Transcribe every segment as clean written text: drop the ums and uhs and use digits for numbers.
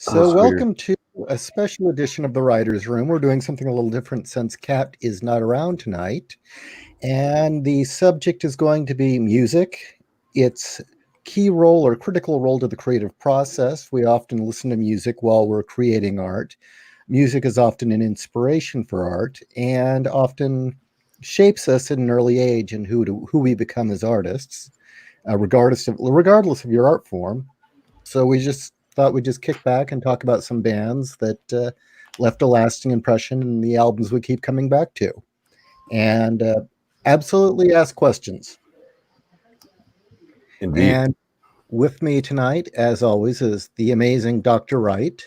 Oh, So, sweeter. welcome to a special edition of the Writer's Room. We're doing something a little different since Kat is not around tonight. And the subject is going to be music, its key role or critical role to the creative process. We often listen to music while we're creating art. Music is often an inspiration for art and often shapes us at an early age in who we become as artists, regardless of your art form. So we just thought we'd just kick back and talk about some bands that left a lasting impression and the albums we keep coming back to. And absolutely ask questions. Indeed. And with me tonight, as always, is the amazing Dr. Wright.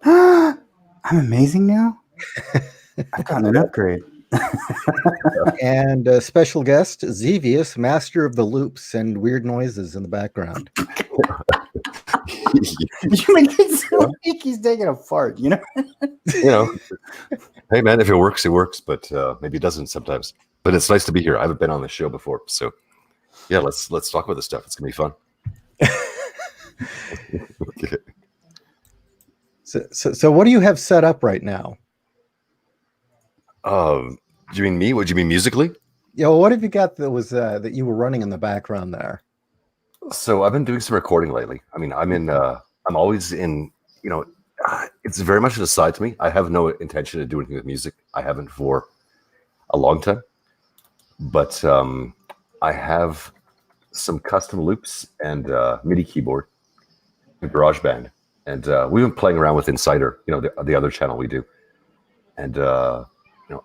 I'm amazing now? I've gotten an upgrade. And a special guest, Xevious, master of the loops and weird noises in the background. You make it sound like he's taking a fart, You know, hey man, if it works, it works, but maybe it doesn't sometimes. But it's nice to be here. I haven't been on the show before, so yeah, let's talk about this stuff. It's gonna be fun. Okay. So what do you have set up right now? Do you mean me? What do you mean musically? Yeah, well, what have you got that was that you were running in the background there? So I've been doing some recording lately. I mean, I'm always in, it's very much an aside to me. I have no intention to do anything with music. I haven't for a long time. But I have some custom loops and MIDI keyboard and GarageBand. And we've been playing around with Insider, the other channel we do. And,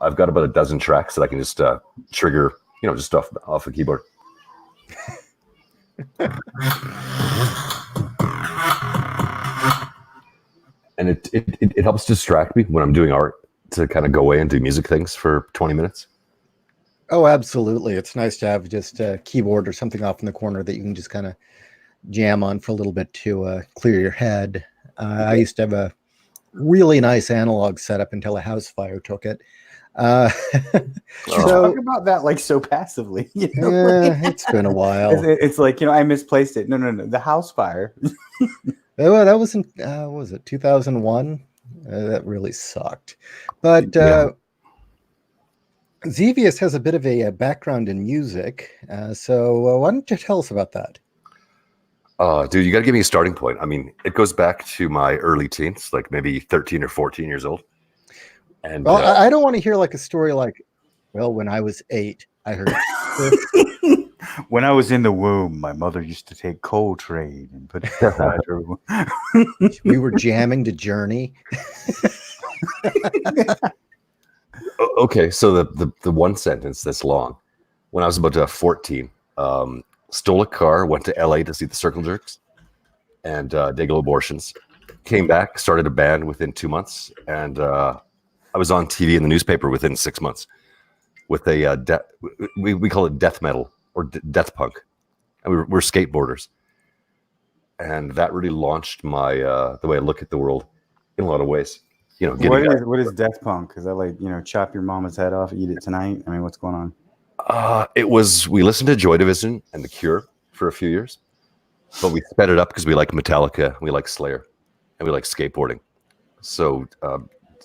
I've got about a dozen tracks that I can just trigger, just off the keyboard. And it helps distract me when I'm doing art to kind of go away and do music things for 20 minutes. Oh, absolutely. It's nice to have just a keyboard or something off in the corner that you can just kind of jam on for a little bit to clear your head. I used to have a really nice analog setup until a house fire took it. Talk about that like so passively. It's been a while. It's like, I misplaced it. No. The house fire. Well, that was in, what was it, 2001? That really sucked. But Xevious has a bit of a background in music. So why don't you tell us about that? Dude, you got to give me a starting point. I mean, it goes back to my early teens, like maybe 13 or 14 years old. And well, I don't want to hear like a story like, well, when I was 8, I heard. When I was in the womb, my mother used to take Coltrane and put it inside her womb. We were jamming to Journey. Okay, so the one sentence that's long. When I was about 14, stole a car, went to LA to see the Circle Jerks and Dago Abortions. Came back, started a band within 2 months, and I was on TV and the newspaper within 6 months with a we call it death metal or death punk, and we're skateboarders, and that really launched my the way I look at the world in a lot of ways. What is death punk? Is that like chop your mama's head off, eat it tonight? I mean, what's going on? We listened to Joy Division and The Cure for a few years, but we sped it up because we like Metallica, we like Slayer, and we like skateboarding. So.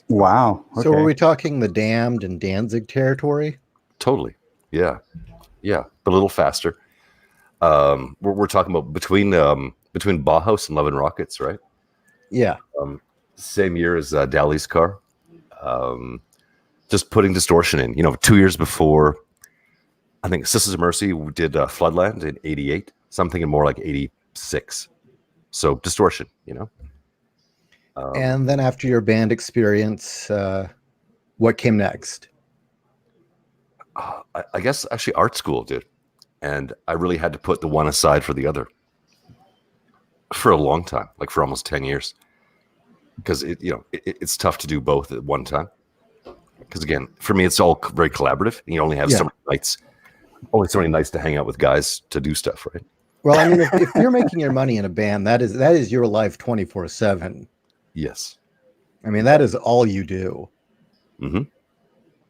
Wow. Okay. So are we talking the Damned and Danzig territory? Totally. Yeah. But a little faster. We're talking about between Bauhaus and Love and Rockets, right? Yeah. Same year as Dali's Car. Just putting distortion in. 2 years before, I think Sisters of Mercy did Floodland in '88. Something in more like '86. So distortion, And then after your band experience, what came next? I guess actually art school did. And I really had to put the one aside for the other for a long time, like for almost 10 years. Because it's tough to do both at one time. Because again, for me, it's all very collaborative. And you only have so many nights to hang out with guys to do stuff, right? Well, I mean, if you're making your money in a band, that is your life 24/7. Yes. I mean, that is all you do. Mm-hmm.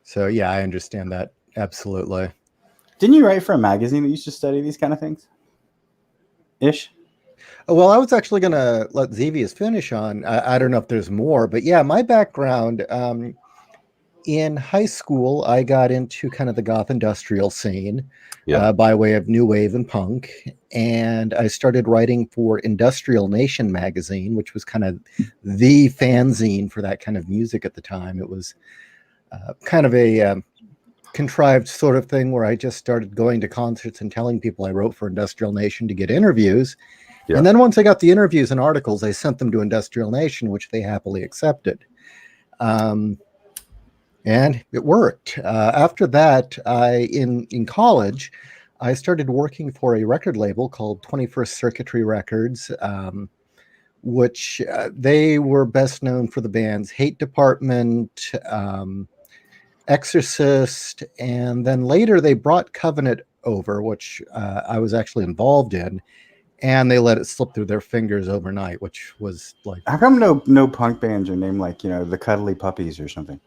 So, yeah, I understand that. Absolutely. Didn't you write for a magazine that used to study these kind of things? Ish? Well, I was actually going to let Xevious finish on. I don't know if there's more, but yeah, my background in high school, I got into kind of the goth industrial scene Yeah. by way of new wave and punk. And I started writing for Industrial Nation magazine, which was kind of the fanzine for that kind of music at the time. It was kind of a contrived sort of thing where I just started going to concerts and telling people I wrote for Industrial Nation to get interviews. Yeah. And then once I got the interviews and articles, I sent them to Industrial Nation, which they happily accepted. And it worked. After that, in college, I started working for a record label called 21st Circuitry Records, which they were best known for the bands Hate Department, Exorcist, and then later they brought Covenant over, which I was actually involved in, and they let it slip through their fingers overnight, which was like, How come no punk bands are named like the Cuddly Puppies or something?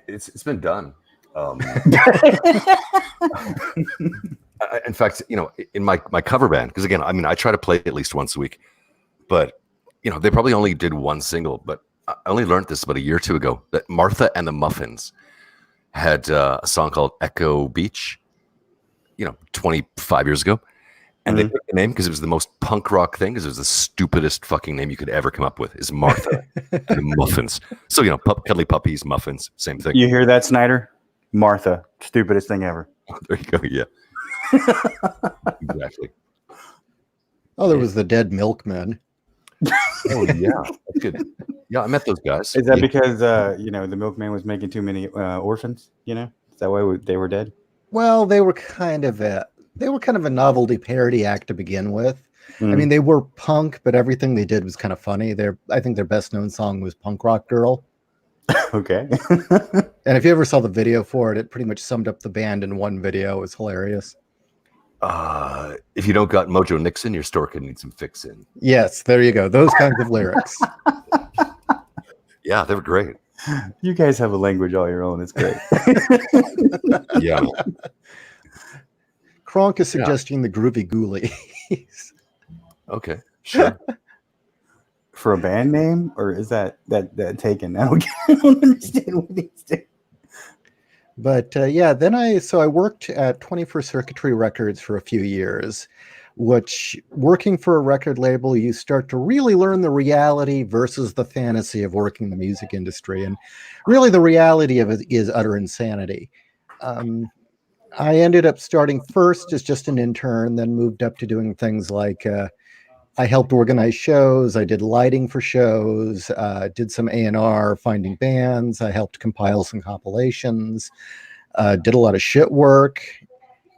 It's been done. In fact, in my cover band, because again, I mean, I try to play at least once a week, but they probably only did one single, but I only learned this about a year or two ago that Martha and the Muffins had a song called Echo Beach, 25 years ago. And they picked the name because it was the most punk rock thing, because it was the stupidest fucking name you could ever come up with, is Martha and the Muffins. So, cuddly puppies, muffins, same thing. You hear that, Snyder? Martha, stupidest thing ever. There you go, yeah. Exactly. oh, there was the Dead Milkmen. Oh, yeah. That's good. Yeah, I met those guys. Is that because, the milkman was making too many orphans? Is that why they were dead? Well, they were kind of a novelty parody act to begin with. I mean, they were punk, but everything they did was kind of funny. I think their best known song was Punk Rock Girl. Okay. And if you ever saw the video for it, it pretty much summed up the band in one video. It was hilarious. If you don't got Mojo Nixon, your store could need some fixin'. Yes, there you go. Those kinds of lyrics. Yeah, they were great. You guys have a language all your own. It's great. Yeah. Kronk is suggesting the Groovy Ghoulies. Okay, sure. For a band name, or is that taken? I don't understand what he's doing. But then I worked at 21st Circuitry Records for a few years, which, working for a record label, you start to really learn the reality versus the fantasy of working in the music industry. And really the reality of it is utter insanity. I ended up starting first as just an intern, then moved up to doing things like I helped organize shows. I did lighting for shows, did some A&R, finding bands. I helped compile some compilations, did a lot of shit work.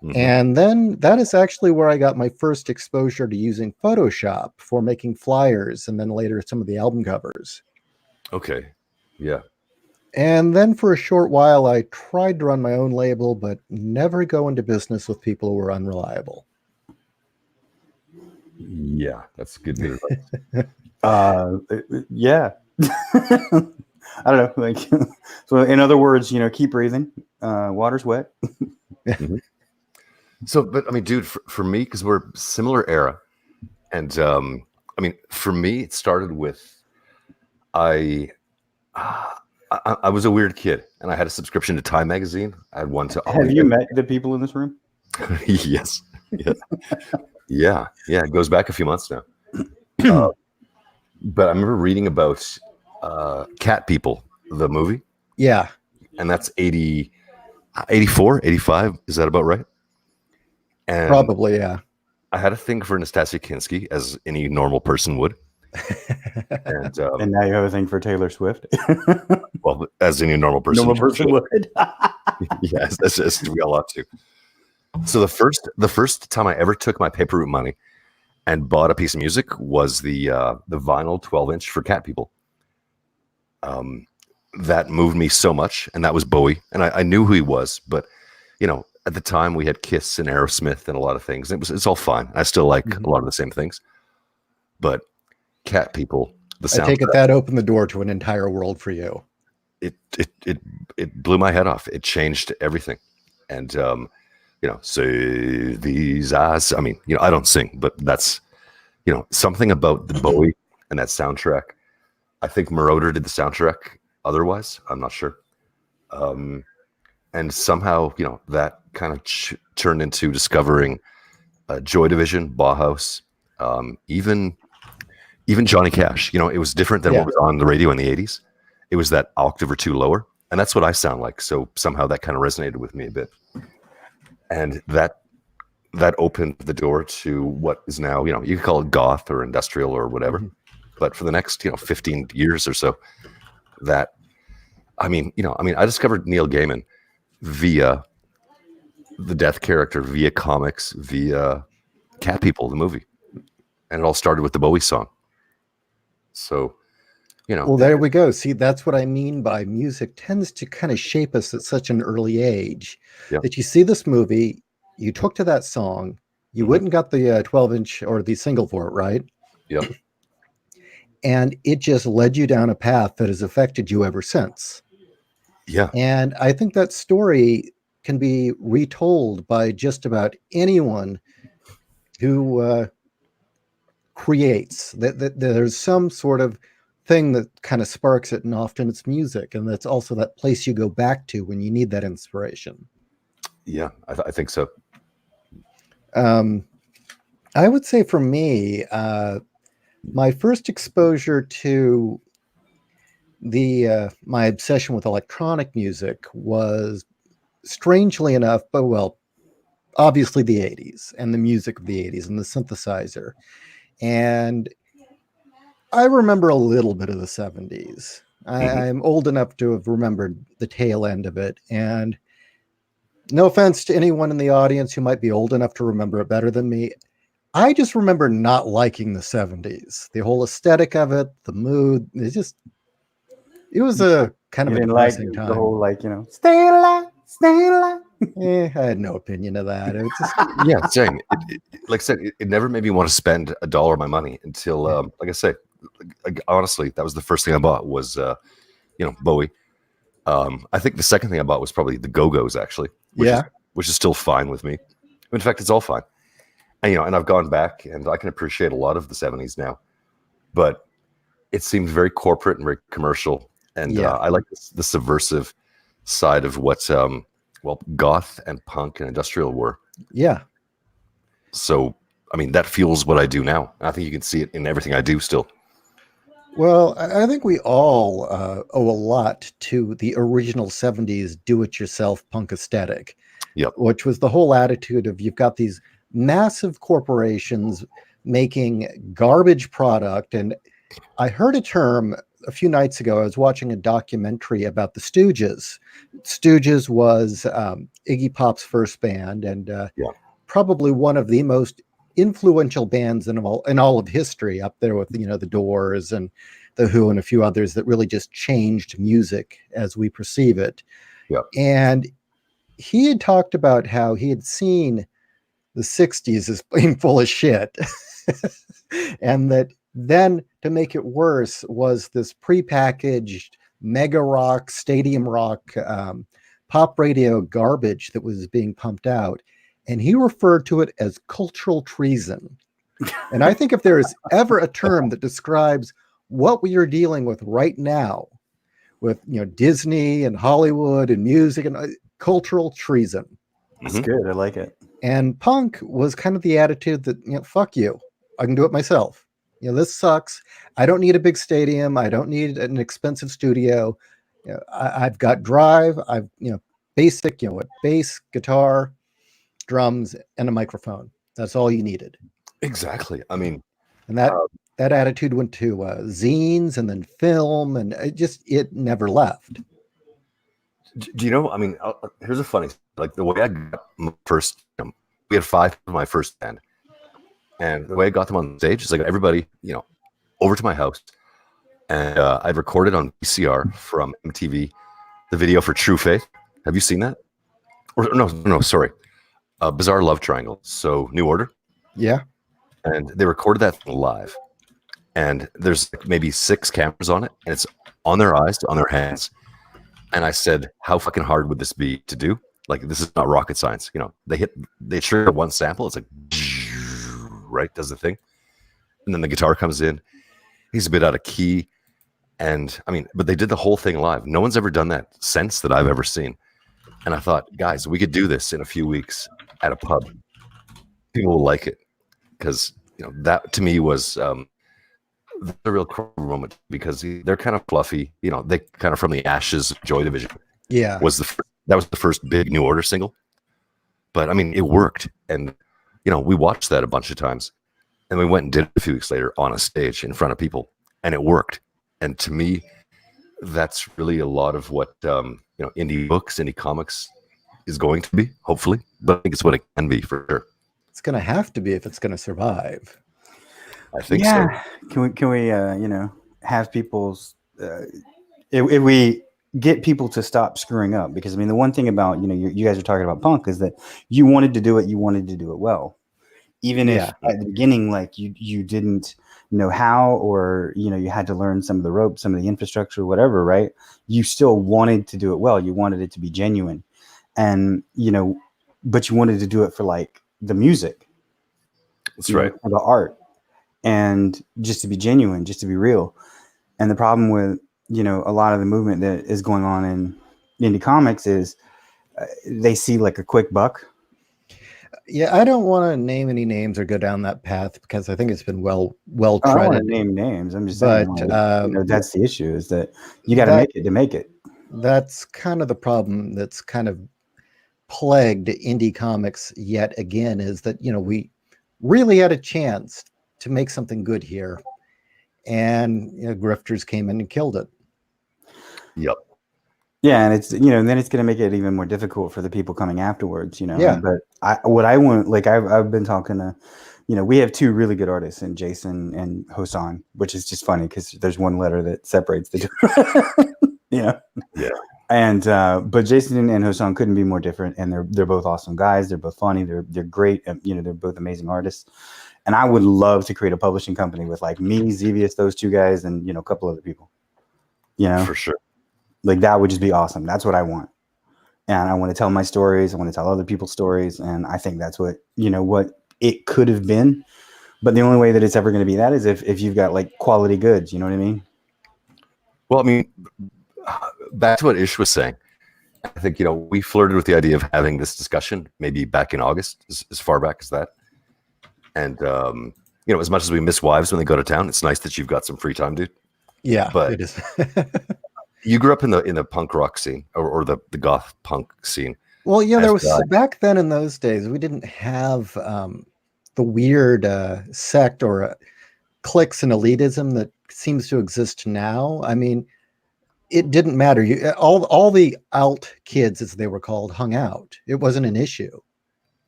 Mm-hmm. And then that is actually where I got my first exposure to using Photoshop for making flyers, and then later some of the album covers. Okay. Yeah. And then for a short while, I tried to run my own label, but never go into business with people who were unreliable. Yeah, that's good advice. Yeah. I don't know. So in other words, keep breathing. Water's wet. Mm-hmm. So, but I mean, dude, for me, because we're similar era, and for me, it started with I was a weird kid, and I had a subscription to Time magazine. I had one to. Have you met the people in this room? Yes. Yeah. It goes back a few months now. But I remember reading about Cat People, the movie. Yeah. And that's 84, 85. Is that about right? And probably, yeah. I had a thing for Nastasia Kinski, as any normal person would. And now you have a thing for Taylor Swift. Well, as any normal person would. Yes, as we all ought to. So the first time I ever took my paper route money and bought a piece of music was the vinyl 12-inch for Cat People. That moved me so much, and that was Bowie. And I knew who he was, but at the time we had Kiss and Aerosmith and a lot of things. It's all fine. I still like a lot of the same things, but Cat People, the sound. I take it that opened the door to an entire world for you. It blew my head off. It changed everything, and Save these eyes. I mean, I don't sing, but that's, something about the Bowie and that soundtrack. I think Marauder did the soundtrack. Otherwise, I'm not sure. And somehow, that kind of turned into discovering Joy Division, Bauhaus, even Johnny Cash. It was different than what was on the radio in the 80s. It was that octave or two lower, and that's what I sound like. So somehow that kind of resonated with me a bit. And that opened the door to what is now, you can call it goth or industrial or whatever. Mm-hmm. But for the next, 15 years or so, I discovered Neil Gaiman via the Death character, via comics, via Cat People, the movie. And it all started with the Bowie song. So, Well, there we go. See, that's what I mean by music tends to kind of shape us at such an early age that you see this movie, you took to that song, you went and got the 12-inch or the single for it, right? Yep. And it just led you down a path that has affected you ever since. Yeah. And I think that story can be retold by just about anyone who creates. That there's some sort of thing that kind of sparks it, and often it's music, and that's also that place you go back to when you need that inspiration. Yeah, I think so. I would say for me, my first exposure to my obsession with electronic music was, strangely enough, but obviously the 80s and the music of the 80s and the synthesizer. And I remember a little bit of the 70s. I'm old enough to have remembered the tail end of it. And no offense to anyone in the audience who might be old enough to remember it better than me, I just remember not liking the 70s. The whole aesthetic of it, the mood, it was a kind of a depressing time. The whole, stay alive, stay alive. I had no opinion of that. It was just, yeah, same. Like I said, it never made me want to spend $1 of my money until, like I say, honestly, that was the first thing I bought was, Bowie. I think the second thing I bought was probably the Go-Go's, actually, which is still fine with me. In fact, it's all fine. And, and I've gone back and I can appreciate a lot of the 70s now, but it seemed very corporate and very commercial. And I like the subversive side of what, goth and punk and industrial were. Yeah. So, that fuels what I do now. I think you can see it in everything I do still. Well, I think we all owe a lot to the original 70s do-it-yourself punk aesthetic, which was the whole attitude of you've got these massive corporations making garbage product. And I heard a term a few nights ago. I was watching a documentary about the Stooges. Stooges was Iggy Pop's first band, and probably one of the most influential bands in all of history, up there with the Doors and the Who and a few others that really just changed music as we perceive it. And he had talked about how he had seen the 60s as being full of shit, and that then, to make it worse, was this prepackaged mega rock, stadium rock, pop radio garbage that was being pumped out. And he referred to it as cultural treason. And I think if there is ever a term that describes what we are dealing with right now, with Disney and Hollywood and music and cultural treason. That's good. I like it. And punk was kind of the attitude that, fuck you, I can do it myself. This sucks. I don't need a big stadium. I don't need an expensive studio. I've got drive. I've basic, what, bass, guitar, drums, and a microphone. That's all you needed. Exactly. And that attitude went to zines and then film, and it never left. Do you know? Here's a funny, the way I got my first. We had 5 of my first band, and the way I got them on stage is everybody, over to my house, and I'd recorded on VCR from MTV the video for True Faith. Have you seen that? Or no, sorry. Bizarre Love Triangle. So New Order. Yeah. And they recorded that live. And there's maybe 6 cameras on it. And it's on their eyes, on their hands. And I said, how fucking hard would this be to do? Like, this is not rocket science. They trigger one sample. It's like, right, does the thing. And then the guitar comes in. He's a bit out of key. And I mean, but they did the whole thing live. No one's ever done that since that I've ever seen. And I thought, guys, we could do this in a few weeks at a pub. People will like it. Because, that to me was the real core moment, because they're kind of fluffy. They kind of from the ashes of Joy Division. Yeah. That was the first big New Order single. But I mean, it worked. And, we watched that a bunch of times. And we went and did it a few weeks later on a stage in front of people. And it worked. And to me, that's really a lot of what indie books, indie comics is going to be, hopefully. But I think it's what it can be for sure. It's going to have to be if it's going to survive. I think so. Can we have people's if we get people to stop screwing up? Because I mean, the one thing about you guys are talking about punk is that you wanted to do it well, even if at the beginning, like you didn't know how, or you had to learn some of the ropes, some of the infrastructure, whatever, right? You still wanted to do it well. You wanted it to be genuine, and but you wanted to do it for like the music. That's right. For the art, and just to be genuine, just to be real. And the problem with a lot of the movement that is going on in indie comics is they see like a quick buck. Yeah, I don't want to name any names or go down that path, because I think it's been well treaded. I don't want to name names. I'm just saying, that's the issue, is that you got to make it to make it. That's kind of the problem that's kind of plagued indie comics yet again, is that we really had a chance to make something good here, and grifters came in and killed it. Yep. Yeah, and it's and then it's going to make it even more difficult for the people coming afterwards. Yeah. But I want, like, I've been talking to, we have two really good artists in Jason and Hosan, which is just funny because there's one letter that separates the two. Yeah. And but Jason and Hosan couldn't be more different, and they're both awesome guys. They're both funny. They're great. They're both amazing artists. And I would love to create a publishing company with like me, Xevious, those two guys, and a couple other people. For sure. Like, that would just be awesome. That's what I want. And I want to tell my stories. I want to tell other people's stories. And I think that's what, what it could have been. But the only way that it's ever going to be that is if you've got like quality goods. You know what I mean? Well, I mean, back to what Ish was saying. I think, we flirted with the idea of having this discussion maybe back in August, as far back as that. And, as much as we miss wives when they go to town, it's nice that you've got some free time, dude. Yeah, but it is. You grew up in the punk rock scene or the goth punk scene. Well, there was back then, in those days, we didn't have the weird sect or cliques and elitism that seems to exist now. I mean, it didn't matter. All the alt kids, as they were called, hung out. It wasn't an issue.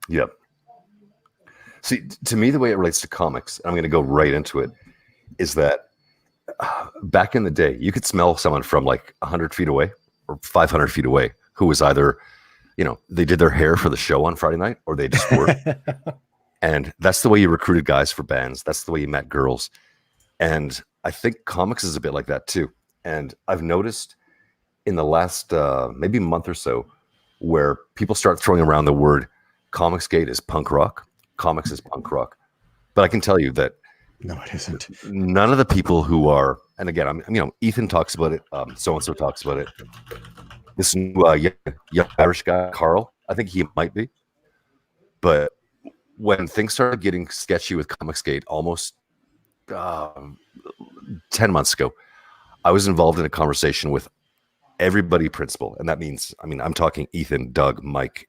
Yep. See, to me, the way it relates to comics, I'm going to go right into it, is that back in the day, you could smell someone from like 100 feet away or 500 feet away who was either, they did their hair for the show on Friday night, or they just were. And that's the way you recruited guys for bands. That's the way you met girls. And I think comics is a bit like that too. And I've noticed in the last maybe month or so, where people start throwing around the word Comicsgate is punk rock. Comics is punk rock. But I can tell you that no, it isn't. None of the people who are, and again, Ethan talks about it. So-and-so talks about it. This new young Irish guy, Carl, I think he might be. But when things started getting sketchy with Comicsgate almost 10 months ago, I was involved in a conversation with everybody principal. And that means, I'm talking Ethan, Doug, Mike,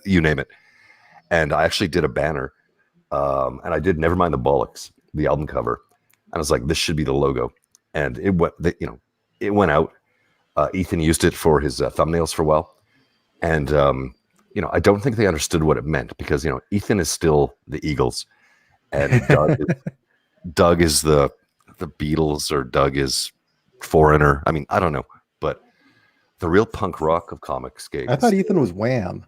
you name it. And I actually did a banner. And I did Nevermind the Bollocks, the album cover. And I was like, this should be the logo. And it went, it went out. Ethan used it for his thumbnails for a while. And, I don't think they understood what it meant, because, Ethan is still the Eagles, and Doug is the Beatles, or Doug is Foreigner. I don't know. But the real punk rock of Comicsgate. I thought Ethan was Wham.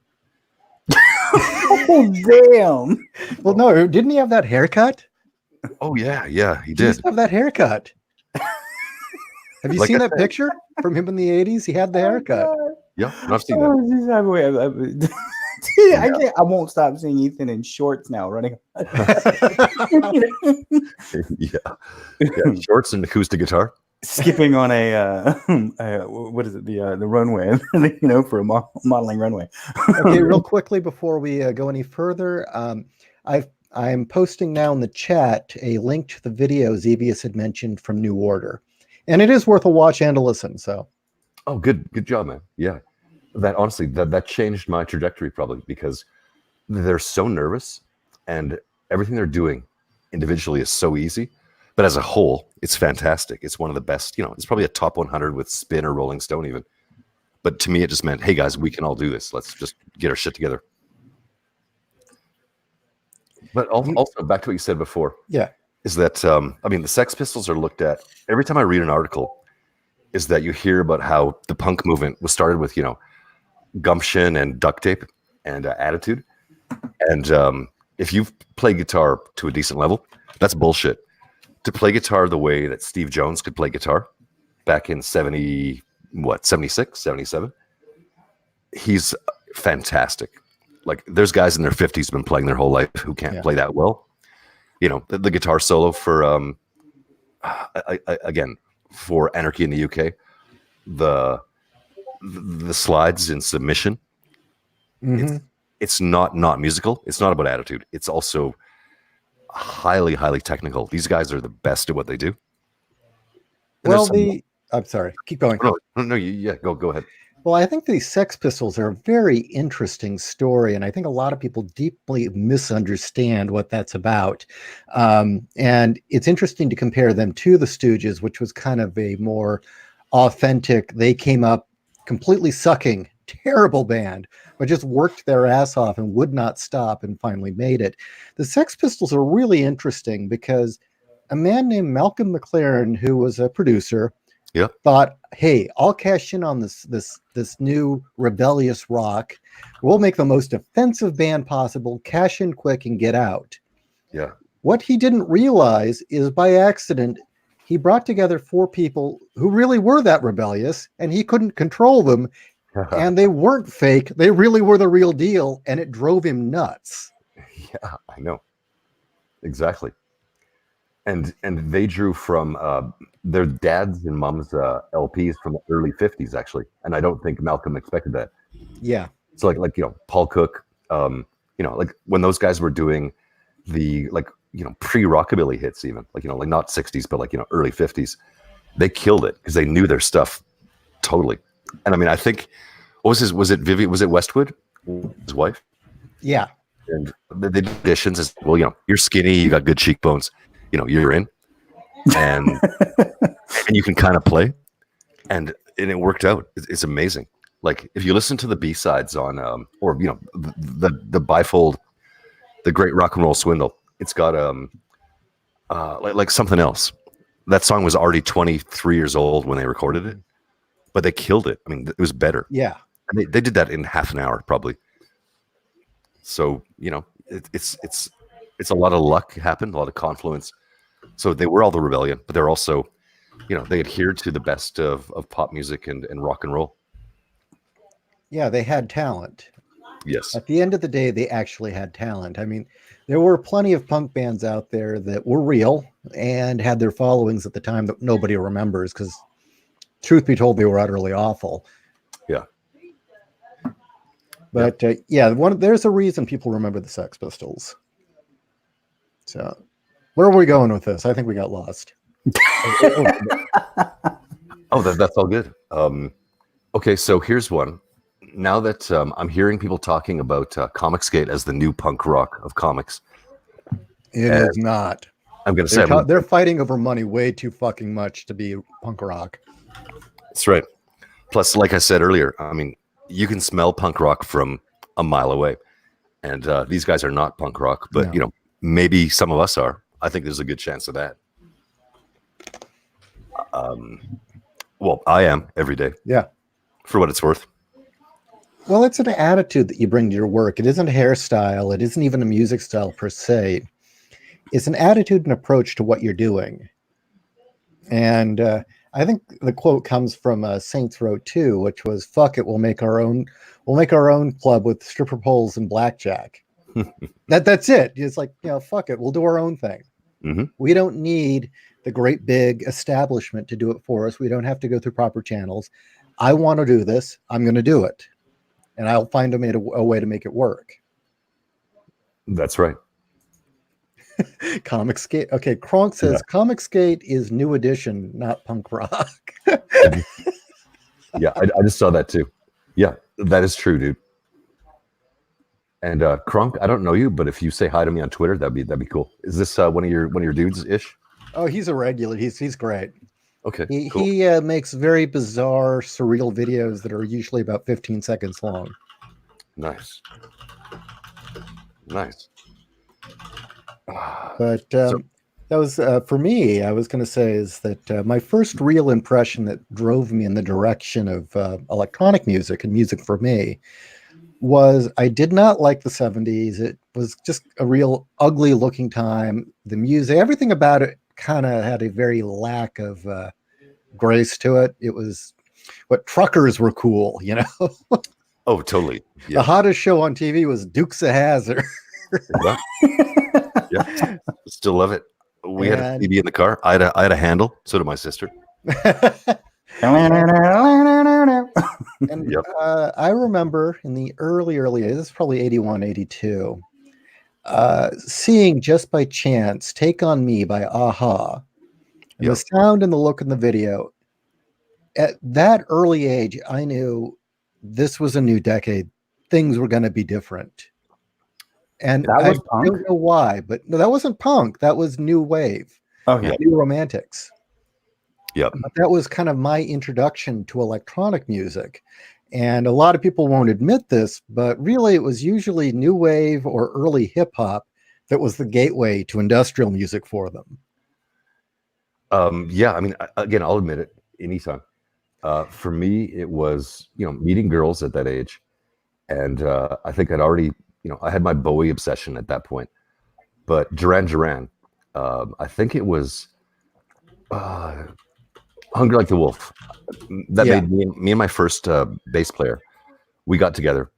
Oh, damn. Well, no, didn't he have that haircut? Oh, yeah, he did. He used to have that haircut. Have you seen that picture from him in the 80s? He had the haircut. Yeah, and I've seen that. Oh, geez, I won't stop seeing Ethan in shorts now running. Yeah, shorts and acoustic guitar. Skipping on a what is it, the runway, for a modeling runway. Okay, real quickly before we go any further, I'm posting now in the chat a link to the video Xevious had mentioned from New Order, and it is worth a watch and a listen. So, oh, good job, man. Yeah, that honestly that changed my trajectory probably, because they're so nervous, and everything they're doing individually is so easy, but as a whole, it's fantastic. It's one of the best. It's probably a top 100 with Spin or Rolling Stone even. But to me, it just meant, hey guys, we can all do this. Let's just get our shit together. But also back to what you said before. yeah, Is that the Sex Pistols are looked at every time I read an article. Is that you hear about how the punk movement was started with gumption and duct tape and attitude, and if you play guitar to a decent level, that's bullshit. To play guitar the way that Steve Jones could play guitar back in 76, 77, he's fantastic. Like, there's guys in their 50s been playing their whole life who can't play that well. The guitar solo for again, for Anarchy in the UK, the slides in Submission, it's not musical. It's not about attitude. It's also highly technical. These guys are the best at what they do. And well, I'm sorry, keep going. No, go ahead. Well, I think the Sex Pistols are a very interesting story, and I think a lot of people deeply misunderstand what that's about. And it's interesting to compare them to the Stooges, which was kind of a more authentic, they came up completely sucking, terrible band, but just worked their ass off and would not stop and finally made it. The Sex Pistols are really interesting because a man named Malcolm McLaren, who was a producer, thought, hey, I'll cash in on this new rebellious rock. We'll make the most offensive band possible, cash in quick and get out. Yeah. What he didn't realize is, by accident, he brought together 4 people who really were that rebellious, and he couldn't control them. And they weren't fake. They really were the real deal, and it drove him nuts. Yeah, I know. Exactly. And they drew from their dads and moms' LPs from the early 50s, actually. And I don't think Malcolm expected that. Yeah. So like Paul Cook, like when those guys were doing the pre-rockabilly hits, even like not 60s, but early 50s, they killed it because they knew their stuff totally. And I think, was it Vivian? Was it Westwood, his wife? Yeah. And they did auditions as well. You're skinny, you got good cheekbones. You're in, and you can kind of play, and it worked out. It's amazing. Like, if you listen to the B-sides on, or the bifold, the Great Rock and Roll Swindle, it's got like something else. That song was already 23 years old when they recorded it, but they killed it. It was better. Yeah, and they did that in half an hour probably. So it's a lot of luck happened, a lot of confluence. So they were all the rebellion, but they're also, they adhered to the best of pop music and rock and roll. Yeah, they had talent. Yes. At the end of the day, they actually had talent. There were plenty of punk bands out there that were real and had their followings at the time that nobody remembers because, truth be told, they were utterly awful. Yeah. But there's a reason people remember the Sex Pistols. So, where are we going with this? I think we got lost. That's all good. Okay, so here's one. Now that I'm hearing people talking about Comicsgate as the new punk rock of comics. It is not. I'm going to say they're fighting over money way too fucking much to be punk rock. That's right. Plus, like I said earlier, you can smell punk rock from a mile away. And these guys are not punk rock, but, No. Maybe some of us are. I think there's a good chance of that. Well, I am every day. Yeah. For what it's worth. Well, it's an attitude that you bring to your work. It isn't a hairstyle. It isn't even a music style per se. It's an attitude and approach to what you're doing. And I think the quote comes from Saints Row 2, which was "Fuck it, we'll make our own club with stripper poles and blackjack." That's it. It's like, fuck it, we'll do our own thing. Mm-hmm. We don't need the great big establishment to do it for us. We don't have to go through proper channels. I want to do this. I'm going to do it, and I'll find a way to make it work. That's right. Comic Skate. Okay, Kronk says Comic Skate is New Edition, not punk rock. Yeah, I just saw that too. Yeah, that is true, dude. And Kronk, I don't know you, but if you say hi to me on Twitter, that'd be cool. Is this one of your dudes ish? Oh, he's a regular. He's great. Okay, cool. He makes very bizarre, surreal videos that are usually about 15 seconds long. Nice. But that was for me. I was going to say is that my first real impression that drove me in the direction of electronic music and music for me was I did not like the 70s. It was just a real ugly looking time. The music, everything about it kind of had a very lack of grace to it. It was what truckers were cool, Oh, totally. Yeah. The hottest show on TV was Dukes of Hazzard. Yeah. Still love it. We had a CD in the car. I had a handle. So did my sister. And I remember in the early days, this is probably 81, 82, seeing just by chance Take On Me by Aha. And the sound and the look in the video. At that early age, I knew this was a new decade. Things were going to be different. And I don't know why, but no, that wasn't punk. That was new wave. Okay. New Romantics. Yep. But that was kind of my introduction to electronic music. And a lot of people won't admit this, but really it was usually new wave or early hip hop that was the gateway to industrial music for them. Yeah, I mean, again, I'll admit it anytime. For me, it was, meeting girls at that age. And I think I'd already, I had my Bowie obsession at that point. But Duran Duran, I think it was Hungry Like the Wolf. That made me and my first bass player, we got together.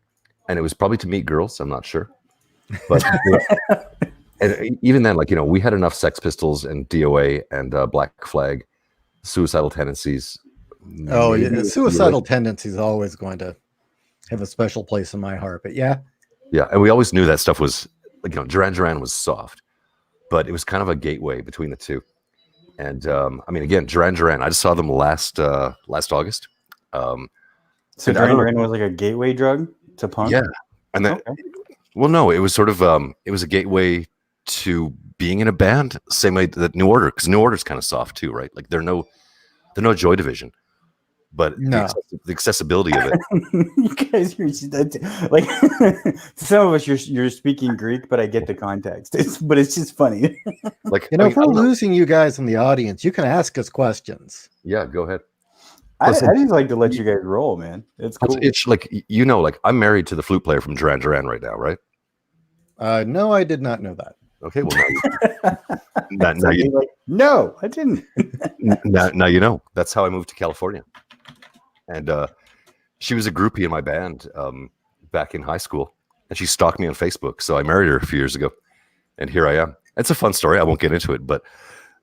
And it was probably to meet girls, I'm not sure. But and even then, we had enough Sex Pistols and DOA and Black Flag, Suicidal Tendencies. Oh, yeah. Suicidal Tendencies is always going to have a special place in my heart. But yeah. Yeah, and we always knew that stuff was, Duran Duran was soft, but it was kind of a gateway between the two. And I mean, again, Duran Duran, I just saw them last August. So Duran Duran was like a gateway drug to punk? Yeah. And then, well, no, it was sort of, it was a gateway to being in a band, same way that New Order, because New Order's kind of soft too, right? Like they're no Joy Division, but the accessibility of it. You guys, like some of us, you're speaking Greek, but I get the context. But it's just funny. If we're losing you guys in the audience, you can ask us questions. Yeah, go ahead. I just like to let you guys roll, man. It's cool. It's I'm married to the flute player from Duran Duran right now, right? No, I did not know that. Okay, well now you no, I didn't. now you know. That's how I moved to California, and she was a groupie in my band back in high school, and she stalked me on Facebook. So I married her a few years ago, and here I am. It's a fun story. I won't get into it, but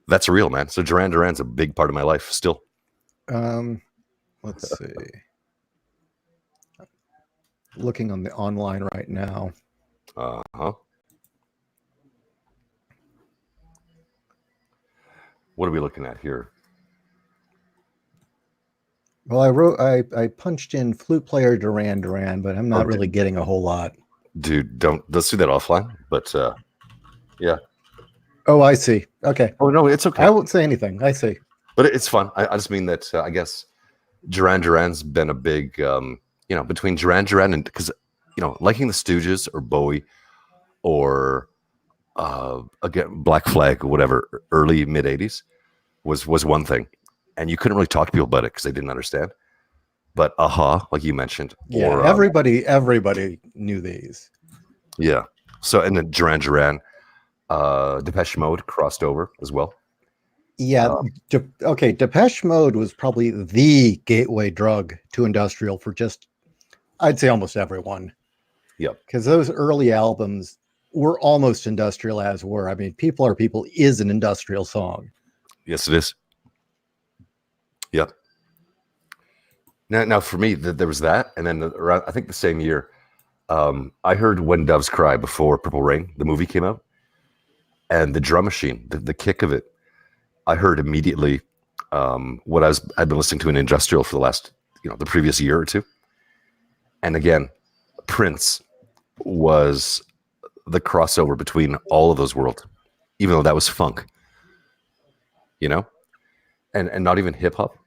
that's real, man. So Duran Duran's a big part of my life still. Let's see. Looking on the online right now. What are we looking at here? Well, I punched in flute player Duran Duran, but I'm not really getting a whole lot. Dude, let's do that offline. But yeah. Oh, I see. Okay. Oh no, it's okay. I won't say anything. I see. But it's fun. I just mean that I guess Duran Duran's been a big, between Duran Duran and because liking the Stooges or Bowie or again Black Flag or whatever, early mid '80s was one thing, and you couldn't really talk to people about it because they didn't understand. But Aha, like you mentioned, or everybody knew these. Yeah. So and then Duran Duran, Depeche Mode crossed over as well. Yeah. Okay. Depeche Mode was probably the gateway drug to industrial for just, I'd say, almost everyone. Yep. Because those early albums were almost industrial as were. I mean, People Are People is an industrial song. Yes, it is. Yep. Now for me, there was that, and then around, I think the same year, I heard When Doves Cry before Purple Rain, the movie came out, and the drum machine, the kick of it, I heard immediately what I'd been listening to in industrial for the last, the previous year or two, and again, Prince was the crossover between all of those worlds, even though that was funk, and not even hip hop.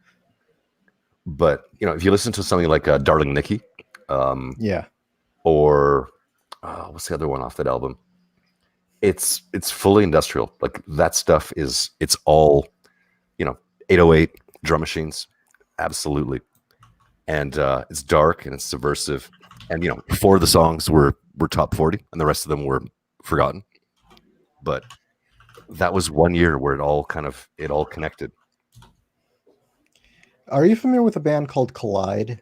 But if you listen to something like Darling Nikki, Yeah. or what's the other one off that album? It's fully industrial. Like that stuff it's all 808 drum machines, absolutely, and it's dark and it's subversive. And 4 of the songs were top 40, and the rest of them were forgotten. But that was one year where it all connected. Are you familiar with a band called Collide?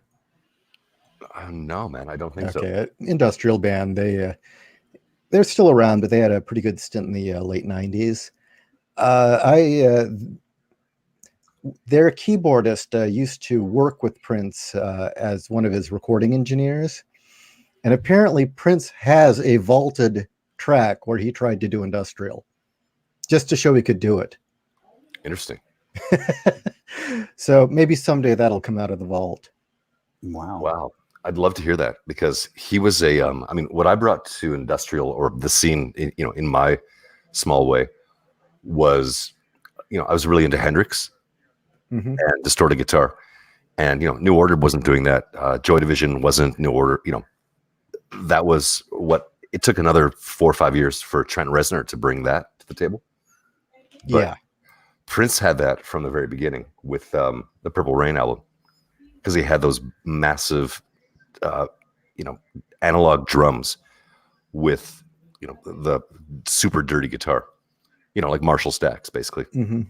No, man, I don't think so. Okay, industrial band. They're still around, but they had a pretty good stint in the late 90s. Their keyboardist used to work with Prince as one of his recording engineers. And apparently Prince has a vaulted track where he tried to do industrial just to show he could do it. Interesting. So maybe someday that'll come out of the vault. Wow. I'd love to hear that, because he was what I brought to industrial, or the scene, in my small way, was, I was really into Hendrix and distorted guitar, and, New Order wasn't doing that. Joy Division wasn't New Order, that was what it took another 4 or 5 years for Trent Reznor to bring that to the table. But yeah. Prince had that from the very beginning with the Purple Rain album, because he had those massive, analog drums with, the super dirty guitar, like Marshall Stacks, basically. Mm-hmm.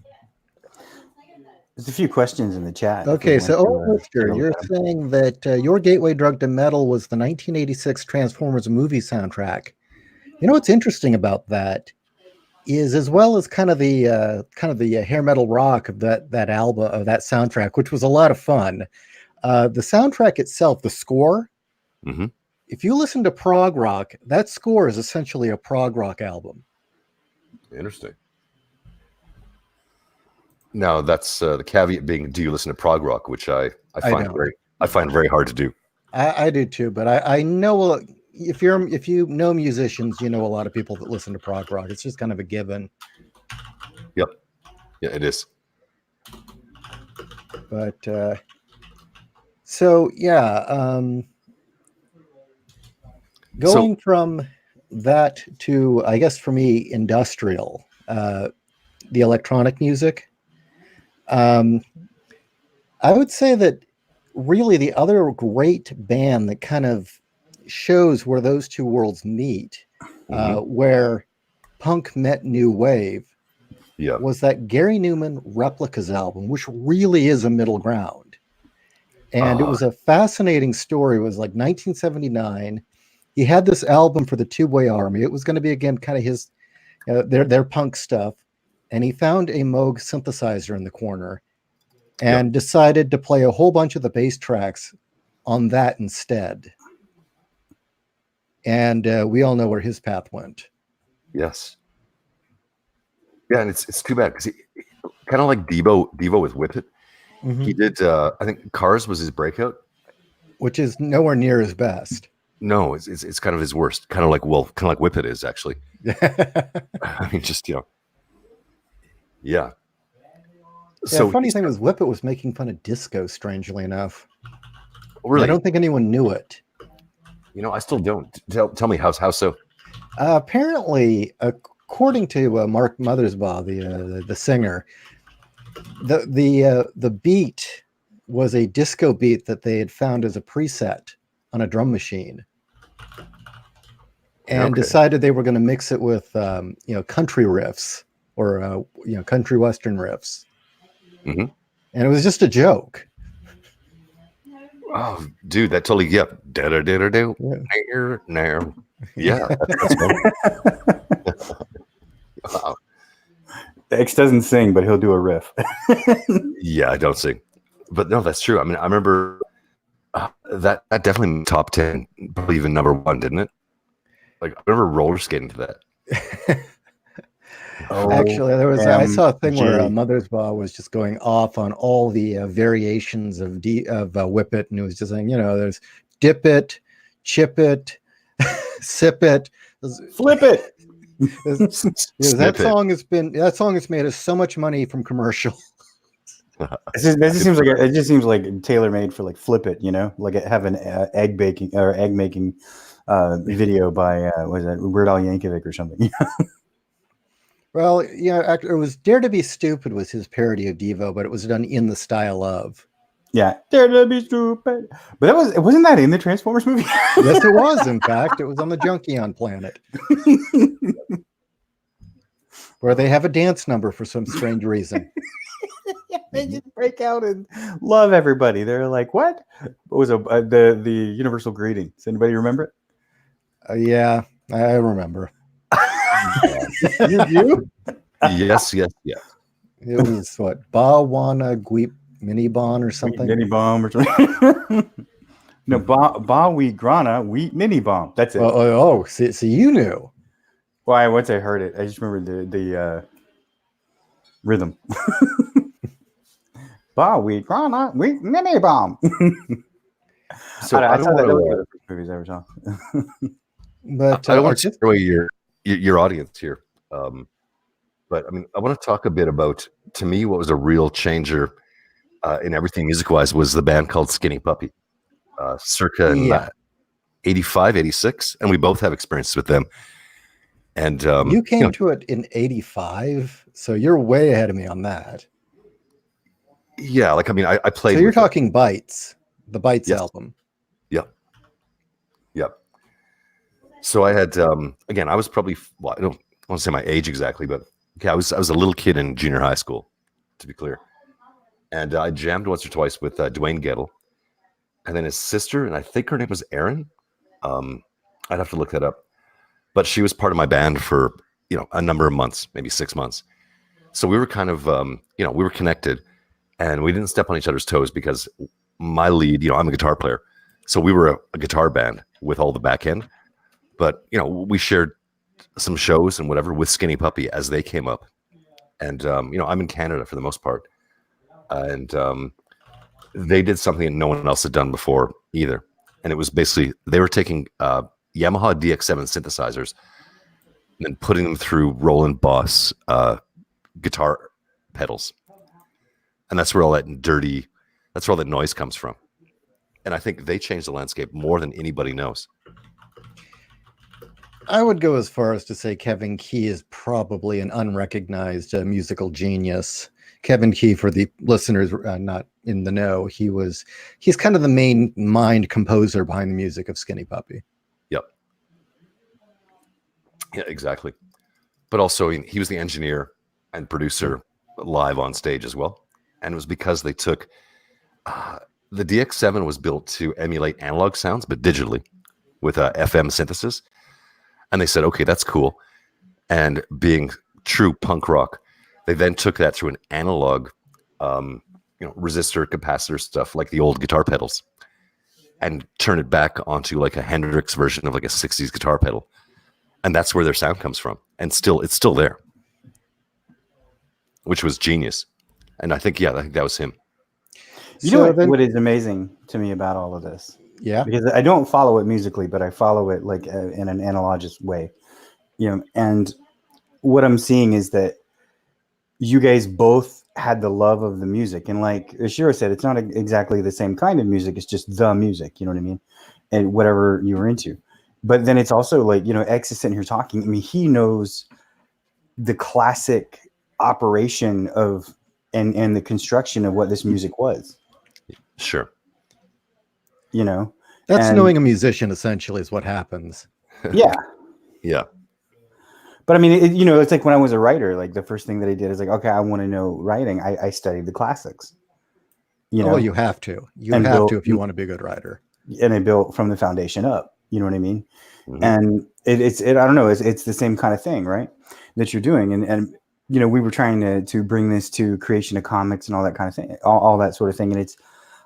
There's a few questions in the chat. Okay, so Mister, you're saying that your gateway drug to metal was the 1986 Transformers movie soundtrack. What's interesting about that is, as well as kind of the hair metal rock of that album, of that soundtrack, which was a lot of fun. The soundtrack itself, the score. Mm-hmm. If you listen to prog rock, that score is essentially a prog rock album. Interesting. Now that's the caveat being: do you listen to prog rock, which I find very hard to do. I do too, but I know if you know musicians, a lot of people that listen to prog rock. It's just kind of a given. Yep. Yeah, it is. But so yeah, going from that to, I guess for me, industrial, the electronic music. I would say that really the other great band that kind of shows where those two worlds meet, where punk met new wave, was that Gary Numan Replicas album, which really is a middle ground. And it was a fascinating story. It was like 1979. He had this album for the Tubeway Army. It was going to be, again, kind of his, their punk stuff. And he found a Moog synthesizer in the corner and decided to play a whole bunch of the bass tracks on that instead. And we all know where his path went. Yes. Yeah, and it's too bad, because he kind of like Devo with Whip It. Mm-hmm. He did, I think Cars was his breakout. Which is nowhere near his best. No, it's kind of his worst. Kind of like Whip It is, actually. I mean, just, Yeah. So the funny thing was, Whip It was making fun of disco, strangely enough. Really? I don't think anyone knew it. I still don't. Tell me how so. Apparently, according to Mark Mothersbaugh, the singer, the beat was a disco beat that they had found as a preset on a drum machine, and decided they were going to mix it with country riffs or country western riffs, hmm and it was just a joke. Oh, dude, that totally yep. Da-da-da-da-da. Yeah. Yeah, that's funny. Wow. X doesn't sing, but he'll do a riff. Yeah, I don't sing, but no, that's true. I mean, I remember that definitely made top 10, probably even number 1, didn't it? Like I remember roller skating to that. Actually, I saw a thing where OMG. Mothersbaugh was just going off on all the variations of Whip It, and it was just saying, there's dip it, chip it, sip it, Flip it. that song has made us so much money from commercial. It just seems like tailor made for like Flip It, like have an egg baking or egg making video by was that Weird Al Yankovic or something. Well, it was Dare to Be Stupid was his parody of Devo, but it was done in the style of. Yeah, Dare to Be Stupid. But wasn't that in the Transformers movie? Yes, it was. In fact, it was on the Junkion planet, where they have a dance number for some strange reason. They just break out and love everybody. They're like, "What? What was the universal greeting? Does anybody remember it?" Yeah, I remember. You? Yes. It was what Bawana Gweep Mini Bon or something. Mini bomb or something. No, Bowie Grana Wheat Mini Bomb. That's it. So you knew. Why? Once I heard it, I just remember the rhythm. Bowie Grana Wheat Mini Bomb. So I saw that was one to, of the first movies I ever saw. But I don't want to scare away your audience here, but I mean, I want to talk a bit about, to me, what was a real changer in everything music-wise was the band called Skinny Puppy, circa 85, 86, and we both have experiences with them. And you came to it in 85, so you're way ahead of me on that. Yeah, like I mean, I played. So you're talking Bites, the Bites album. Yep. So I had again, I was probably, well, I don't want to say my age exactly, but okay, I was a little kid in junior high school, to be clear, and I jammed once or twice with Dwayne Gettle, and then his sister, and I think her name was Erin. I'd have to look that up, but she was part of my band for a number of months, maybe 6 months. So we were kind of we were connected, and we didn't step on each other's toes because my lead, I'm a guitar player, so we were a guitar band with all the back end. But we shared some shows and whatever with Skinny Puppy as they came up, and I'm in Canada for the most part, and they did something that no one else had done before either, and it was basically they were taking Yamaha DX7 synthesizers and putting them through Roland Boss guitar pedals, and that's where all that noise comes from, and I think they changed the landscape more than anybody knows. I would go as far as to say Kevin Key is probably an unrecognized musical genius. Kevin Key, for the listeners not in the know, he's kind of the main mind composer behind the music of Skinny Puppy. Yep. Yeah, exactly. But also he was the engineer and producer live on stage as well. And it was because they took the DX7 was built to emulate analog sounds, but digitally with FM synthesis. And they said, okay, that's cool. And being true punk rock, they then took that through an analog, resistor, capacitor stuff, like the old guitar pedals, and turned it back onto like a Hendrix version of like a 60s guitar pedal. And that's where their sound comes from. And it's still there, which was genius. And I think that was him. You know what is amazing to me about all of this? Yeah. Because I don't follow it musically, but I follow it like in an analogous way. And what I'm seeing is that you guys both had the love of the music. And like J.Ishiro said, it's not exactly the same kind of music. It's just the music, you know what I mean? And whatever you were into. But then it's also like, X is sitting here talking. I mean, he knows the classic operation of and the construction of what this music was. Sure. That's knowing a musician essentially is what happens. Yeah. Yeah. But I mean, it's like when I was a writer, like the first thing that I did is like, okay, I want to know writing. I studied the classics, Well, you have to. You and have built, to if you want to be a good writer. and I built from the foundation up. You know what I mean? Mhm. And it's I don't know. It's the same kind of thing, right? That you're doing, and we were trying to bring this to creation of comics and all that kind of thing, all that sort of thing. And it's,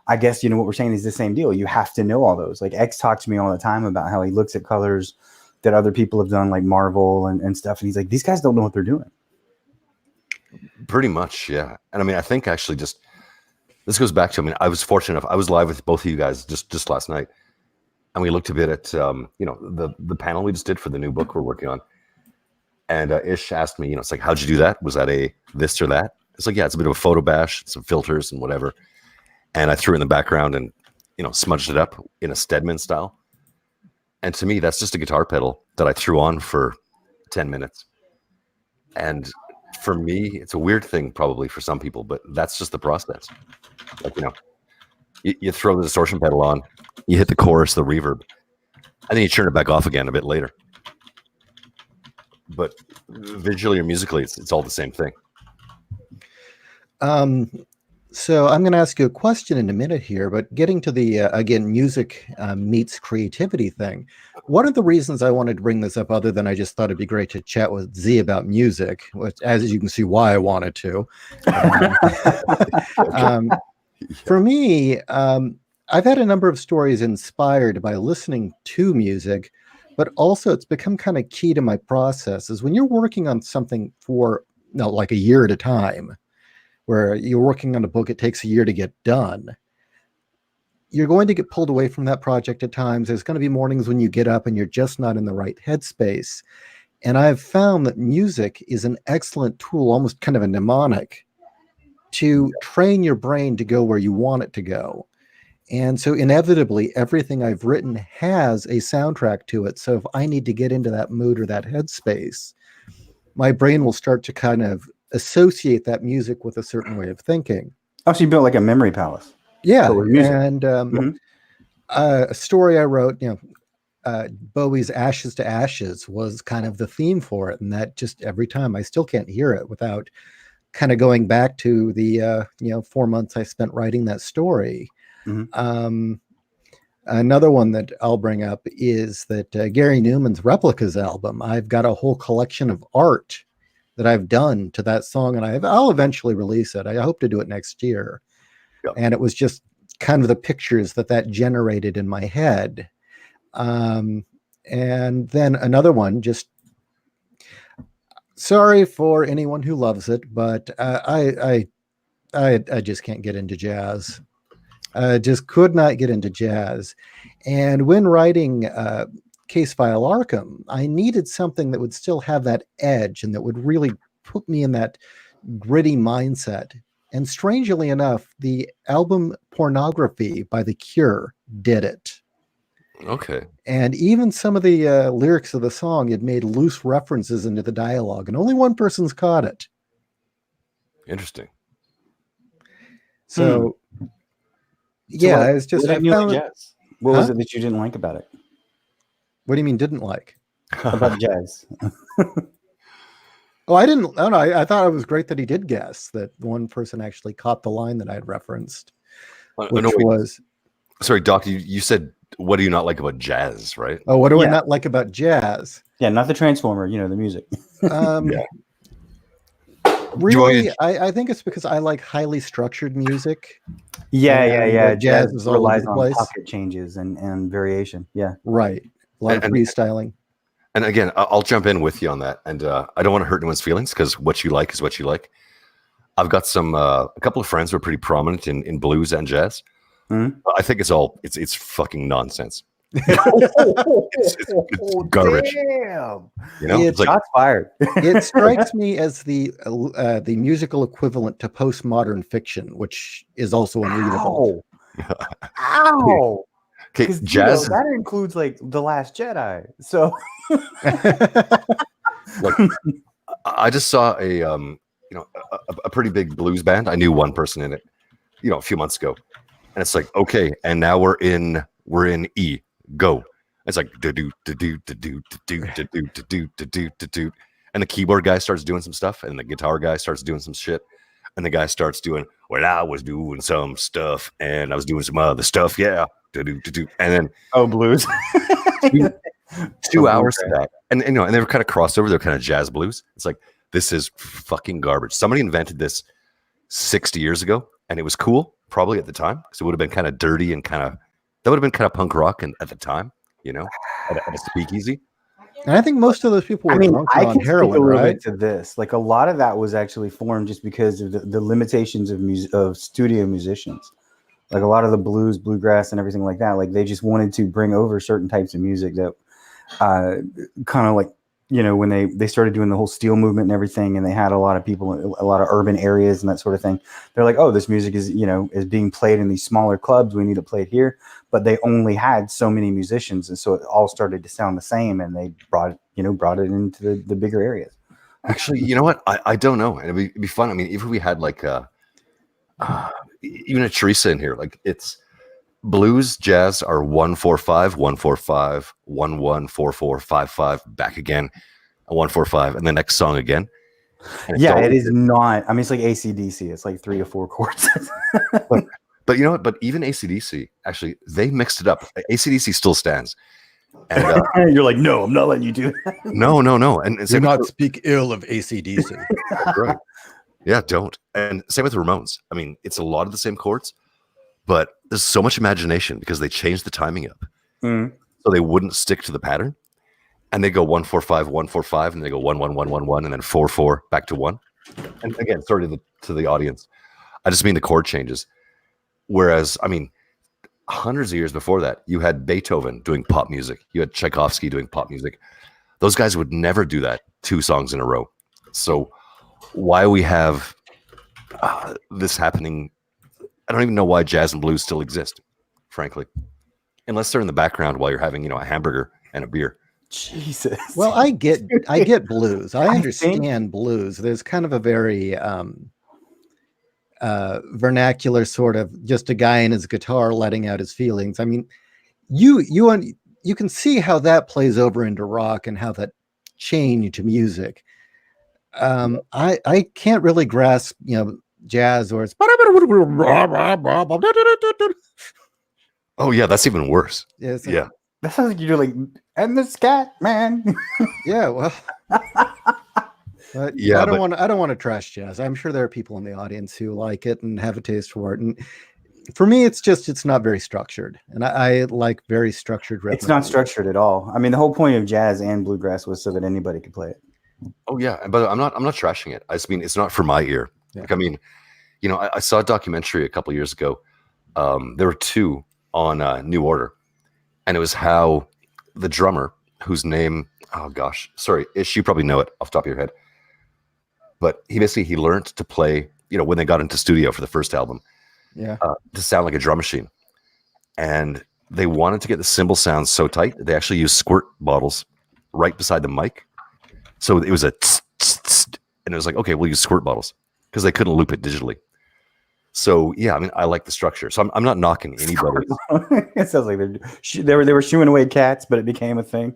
I guess, what we're saying is the same deal. You have to know all those. Like X talks to me all the time about how he looks at colors that other people have done, like Marvel and stuff. And he's like, these guys don't know what they're doing. Pretty much, yeah. And I mean, I think actually this goes back to, I mean, I was fortunate enough. I was live with both of you guys just last night. And we looked a bit at, the panel we just did for the new book we're working on. And Ish asked me, it's like, how'd you do that? Was that a this or that? It's like, yeah, it's a bit of a photo bash, some filters and whatever. And I threw it in the background and, smudged it up in a Stedman style. And to me, that's just a guitar pedal that I threw on for 10 minutes. And for me, it's a weird thing probably for some people, but that's just the process. Like, you throw the distortion pedal on, you hit the chorus, the reverb, and then you turn it back off again a bit later. But visually or musically, it's all the same thing. So I'm going to ask you a question in a minute here, but getting to the, again, music meets creativity thing. One of the reasons I wanted to bring this up, other than I just thought it'd be great to chat with Z about music, which, as you can see why I wanted to. For me, I've had a number of stories inspired by listening to music, but also it's become kind of key to my process is when you're working on something for like a year at a time, where you're working on a book, it takes a year to get done. You're going to get pulled away from that project at times. There's going to be mornings when you get up and you're just not in the right headspace. And I've found that music is an excellent tool, almost kind of a mnemonic, to train your brain to go where you want it to go. And so inevitably, everything I've written has a soundtrack to it. So if I need to get into that mood or that headspace, my brain will start to kind of associate that music with a certain way of thinking. Oh, so you built like a memory palace. Yeah. And a story I wrote, Bowie's Ashes to Ashes was kind of the theme for it. And that just every time I still can't hear it without kind of going back to the, 4 months I spent writing that story. Another one that I'll bring up is that Gary Numan's Replicas album, I've got a whole collection of art that I've done to that song, and I'll eventually release it. I hope to do it next year. Yep. And it was just kind of the pictures that generated in my head. And then another one, just sorry for anyone who loves it, but I just can't get into jazz. Just could not get into jazz. And when writing Case File Arkham, I needed something that would still have that edge and that would really put me in that gritty mindset. And strangely enough, the album Pornography by The Cure did it. Okay. And even some of the lyrics of the song had made loose references into the dialogue, and only one person's caught it. Interesting. So, yeah, it's just I found jazz. What was it that you didn't like about it? What do you mean didn't like? About jazz. Oh, I didn't. I don't know. I thought it was great that he did guess that one person actually caught the line that I had referenced, which was. Sorry, Doc. You said, "What do you not like about jazz?" Right? Oh, what do I not like about jazz? Yeah, not the Transformer. The music. Really, I think it's because I like highly structured music. Yeah. Jazz is all over the place. Pocket changes and variation. Yeah, right. A lot of freestyling. And again, I'll jump in with you on that. And I don't want to hurt anyone's feelings because what you like is what you like. I've got a couple of friends who are pretty prominent in blues and jazz. Mm-hmm. I think it's fucking nonsense. it's garbage. Damn. It's like, shots fired. It strikes me as the musical equivalent to postmodern fiction, which is also unreadable. Ow. Okay, jazz that includes like The Last Jedi. So, like, I just saw a pretty big blues band. I knew one person in it, a few months ago, and it's like, okay, and now we're in E. Go. It's like do do do do do do do do do do do do, and the keyboard guy starts doing some stuff, and the guitar guy starts doing some shit, and the guy starts doing, well, I was doing some stuff, and I was doing some other stuff, yeah, and then blues. two hours to that, and you know, and they were kind of crossed over. They're kind of jazz blues. It's like, this is fucking garbage. Somebody invented this 60 years ago, and it was cool probably at the time, because it would have been kind of dirty and kind of, that would have been kind of punk rock and at the time, you know, at a speakeasy. And I think most of those people were drunk I on can heroin, speak a little right? bit to this. Like, a lot of that was actually formed just because of the limitations of studio musicians. Like, a lot of the blues, bluegrass, and everything like that. Like, they just wanted to bring over certain types of music that kind of like, you know, when they started doing the whole steel movement and everything, and they had a lot of people, a lot of urban areas and that sort of thing. They're like, oh, this music is, you know, is being played in these smaller clubs. We need to play it here. But they only had so many musicians, and so it all started to sound the same. And they brought it into the bigger areas. Actually, you know what? I don't know. And it'd be fun. I mean, if we had like even a Teresa in here, like, it's blues, jazz are 1-4-5, 1-4-5, 1-1-4-4, 5-5, back again, 1-4-5, and the next song again. Yeah, it is not. I mean, it's like AC/DC. It's like 3 or 4 chords. But you know what? But even AC/DC, actually, they mixed it up. AC/DC still stands. And you're like, no, I'm not letting you do that. No. And Do not speak ill of AC/DC. Right. Yeah, don't. And same with the Ramones. I mean, it's a lot of the same chords, but there's so much imagination because they changed the timing up. So they wouldn't stick to the pattern. And they go 1-4-5, 1-4-5, and they go 1-1-1-1-1, and then 4-4 back to 1. And again, sorry to the audience, I just mean the chord changes. Whereas, I mean, hundreds of years before that, you had Beethoven doing pop music. You had Tchaikovsky doing pop music. Those guys would never do that 2 songs in a row. So why we have this happening, I don't even know why jazz and blues still exist, frankly, unless they're in the background while you're having, you know, a hamburger and a beer. Jesus. Well, I get blues. I understand blues. There's kind of a very vernacular sort of just a guy and his guitar letting out his feelings. I mean, you can see how that plays over into rock and how that changed music. I can't really grasp, you know, jazz or it's oh yeah, that's even worse. yeah. That sounds like you're like, and the scat man. Yeah, well, but Yeah, I don't want to trash jazz. I'm sure there are people in the audience who like it and have a taste for it. And for me, it's not very structured, and I like very structured rhythm. It's not structured at all. I mean, the whole point of jazz and bluegrass was so that anybody could play it. Oh yeah, but I'm not trashing it. I just mean it's not for my ear. Yeah. Like, I mean, you know, I saw a documentary a couple years ago. There were 2 on New Order, and it was how the drummer, whose name, oh gosh, sorry, Ish, you probably know it off the top of your head, but he learned to play, you know, when they got into studio for the first album, to sound like a drum machine, and they wanted to get the cymbal sound so tight they actually used squirt bottles right beside the mic. So it was a tss, tss, tss, and it was like, okay, we'll use squirt bottles because they couldn't loop it digitally. So yeah, I mean, I like the structure. So I'm not knocking anybody. It sounds like they were shooing away cats, but it became a thing.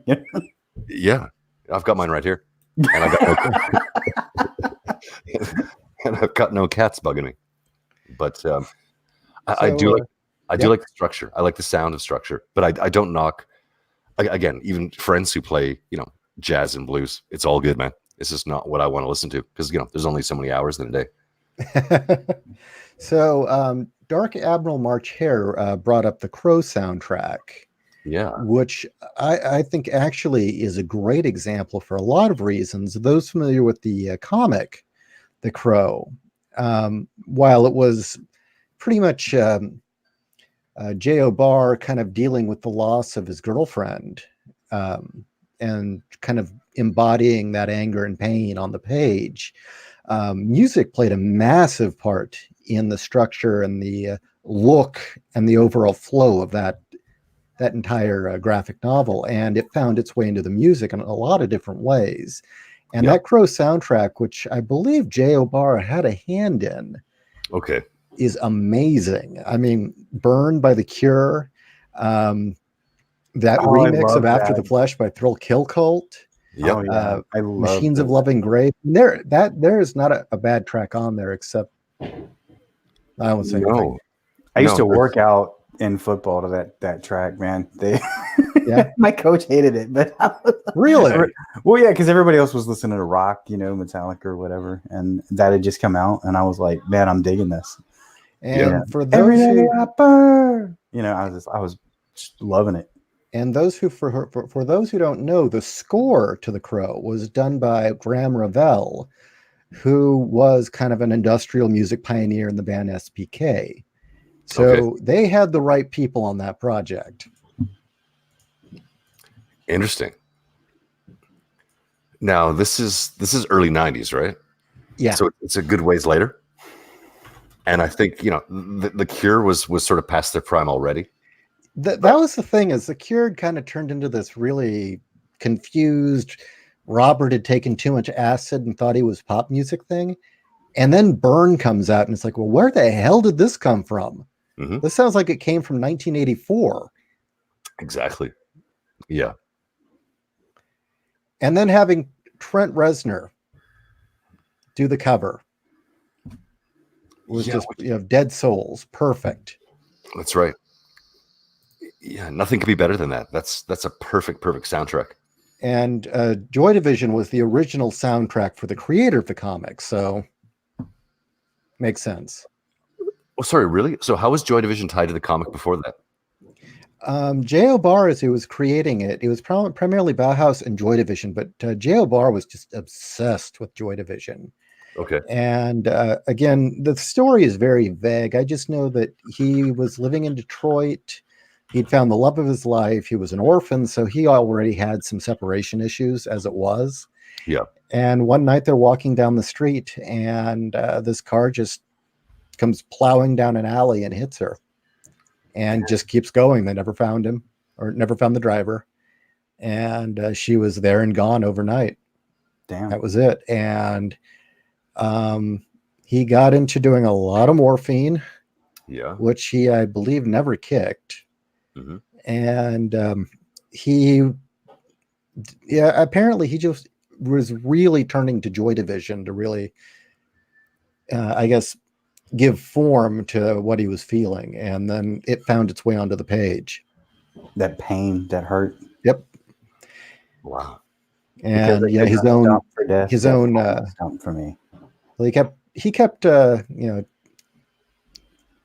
Yeah, I've got mine right here, and I've got no cats bugging me. But I do like the structure. I like the sound of structure, but I don't knock. Again, even friends who play, you know, jazz and blues, it's all good, man. It's just not what I want to listen to because, you know, there's only so many hours in a day. So Dark Admiral March Hare brought up the Crow soundtrack, which I think actually is a great example for a lot of reasons. Those familiar with the comic The Crow, while it was pretty much J.O. Barr kind of dealing with the loss of his girlfriend and kind of embodying that anger and pain on the page, music played a massive part in the structure and the look and the overall flow of that entire graphic novel. And it found its way into the music in a lot of different ways. And that Crow soundtrack, which I believe J.O. Barr had a hand in, is amazing. I mean, Burn by The Cure, that remix of After the Flesh by Thrill Kill Cult. Yep. Oh yeah, I love Machines of those. Loving Grace. There is not a bad track on there, except I won't say anything. No, I used to no. work out in football to that track, man. They Yeah. my coach hated it, but Really? well, yeah, because everybody else was listening to rock, Metallica or whatever, and that had just come out, and I was like, man, I'm digging this. And for Every those day who I burn, I was just loving it. and those who for those who don't know, the score to The Crow was done by Graham Revell, who was kind of an industrial music pioneer in the band SPK. So they had the right people on that project. Interesting. Now this is early '90s, right? Yeah. So it's a good ways later. And I think the Cure was sort of past their prime already. That was the thing, is The Cure kind of turned into this really confused, Robert had taken too much acid and thought he was pop music thing. And then Burn comes out and it's like, well, where the hell did this come from? Mm-hmm. This sounds like it came from 1984. Exactly. Yeah. And then having Trent Reznor do the cover was just, Dead Souls. Perfect. That's right. Yeah, nothing could be better than that. That's a perfect soundtrack. And Joy Division was the original soundtrack for the creator of the comic, so makes sense. Oh, sorry, really? So how was Joy Division tied to the comic before that? J.O. Barr, as he was creating it, it was primarily Bauhaus and Joy Division, but J.O. Barr was just obsessed with Joy Division. Okay. And again, the story is very vague. I just know that he was living in Detroit. He'd found the love of his life. He was an orphan, so he already had some separation issues as it was. Yeah. And one night they're walking down the street, and this car just comes plowing down an alley and hits her. And just keeps going. They never found him, or never found the driver. And she was there and gone overnight. Damn. That was it. And he got into doing a lot of morphine, which he, I believe, never kicked. Mm-hmm. And apparently he just was really turning to Joy Division to really, I guess, give form to what he was feeling, and then it found its way onto the page. That pain, that hurt. Yep. Wow. And his own stop for me. Well, he kept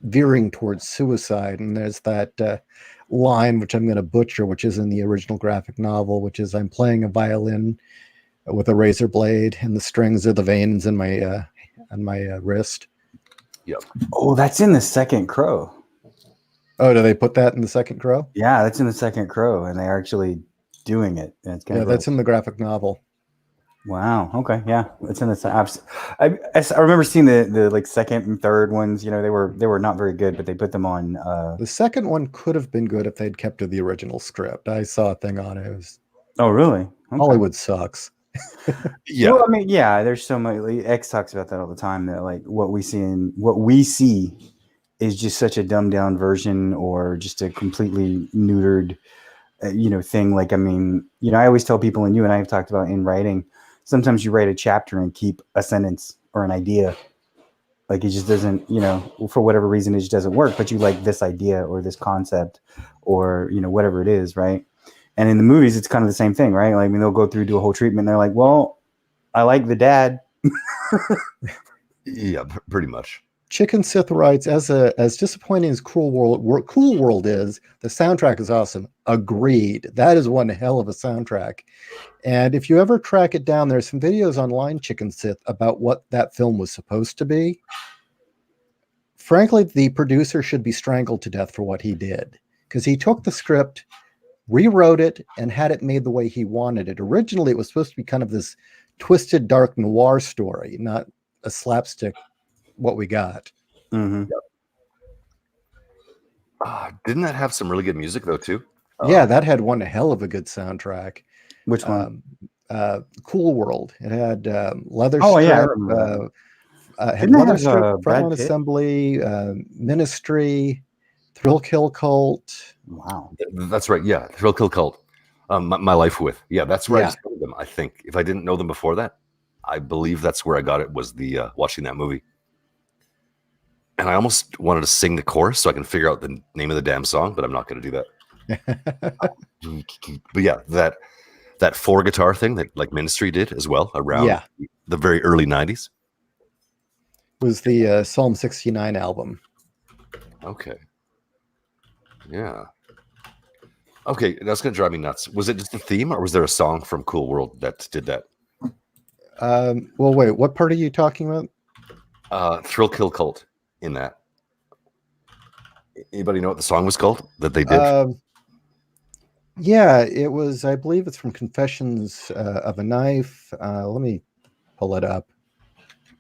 veering towards suicide, and there's that line which I'm going to butcher, which is in the original graphic novel, which is, I'm playing a violin with a razor blade, and the strings are the veins in my wrist. Yep. Oh, that's in the second Crow. Oh, do they put that in the second Crow? Yeah, that's in the second Crow, and they're actually doing it. And it's that's in the graphic novel. Wow. Okay. Yeah, it's in the. I remember seeing the like second and third ones. They were not very good, but they put them on. The second one could have been good if they'd kept to the original script. I saw a thing on it. It was, oh, really? Okay. Hollywood sucks. Yeah. Well, I mean, yeah. There's so much. X talks about that all the time. That like what we see is just such a dumbed down version, or just a completely neutered, thing. Like, I mean, I always tell people, and you and I have talked about in writing. Sometimes you write a chapter and keep a sentence or an idea. Like, it just doesn't, for whatever reason, it just doesn't work. But you like this idea or this concept, or whatever it is, right? And in the movies, it's kind of the same thing, right? Like, I mean, they'll go through, do a whole treatment. And they're like, well, I like the dad. Yeah, pretty much. Chicken Sith writes, as disappointing as Cool World is, the soundtrack is awesome. Agreed. That is one hell of a soundtrack. And if you ever track it down, there's some videos online, Chicken Sith, about what that film was supposed to be. Frankly, the producer should be strangled to death for what he did, because he took the script, rewrote it, and had it made the way he wanted it. Originally, it was supposed to be kind of this twisted, dark noir story, not a slapstick, what we got. Mm-hmm. Didn't that have some really good music, though, too? Yeah, that had one hell of a good soundtrack. Which one? Cool World. It had Leather Oh, Strip. yeah, I remember that. Had Leather Strip, Frontline Assembly, Ministry, Thrill Kill Cult. Wow. That's right. Yeah, Thrill Kill Cult. My Life With. Yeah, that's where I Yeah. discovered them. I think if I didn't know them before that, I believe that's where I got it. Was the watching that movie, and I almost wanted to sing the chorus so I can figure out the name of the damn song, but I'm not going to do that. But yeah, that four guitar thing that like Ministry did as well around Yeah. the very early '90s. Was the Psalm 69 album. Okay. Yeah. Okay, that's gonna drive me nuts. Was it just the theme, or was there a song from Cool World that did that? Well, wait, what part are you talking about? Thrill Kill Cult in that. Anybody know what the song was called that they did? Yeah, it was. I believe it's from Confessions of a Knife. Let me pull it up.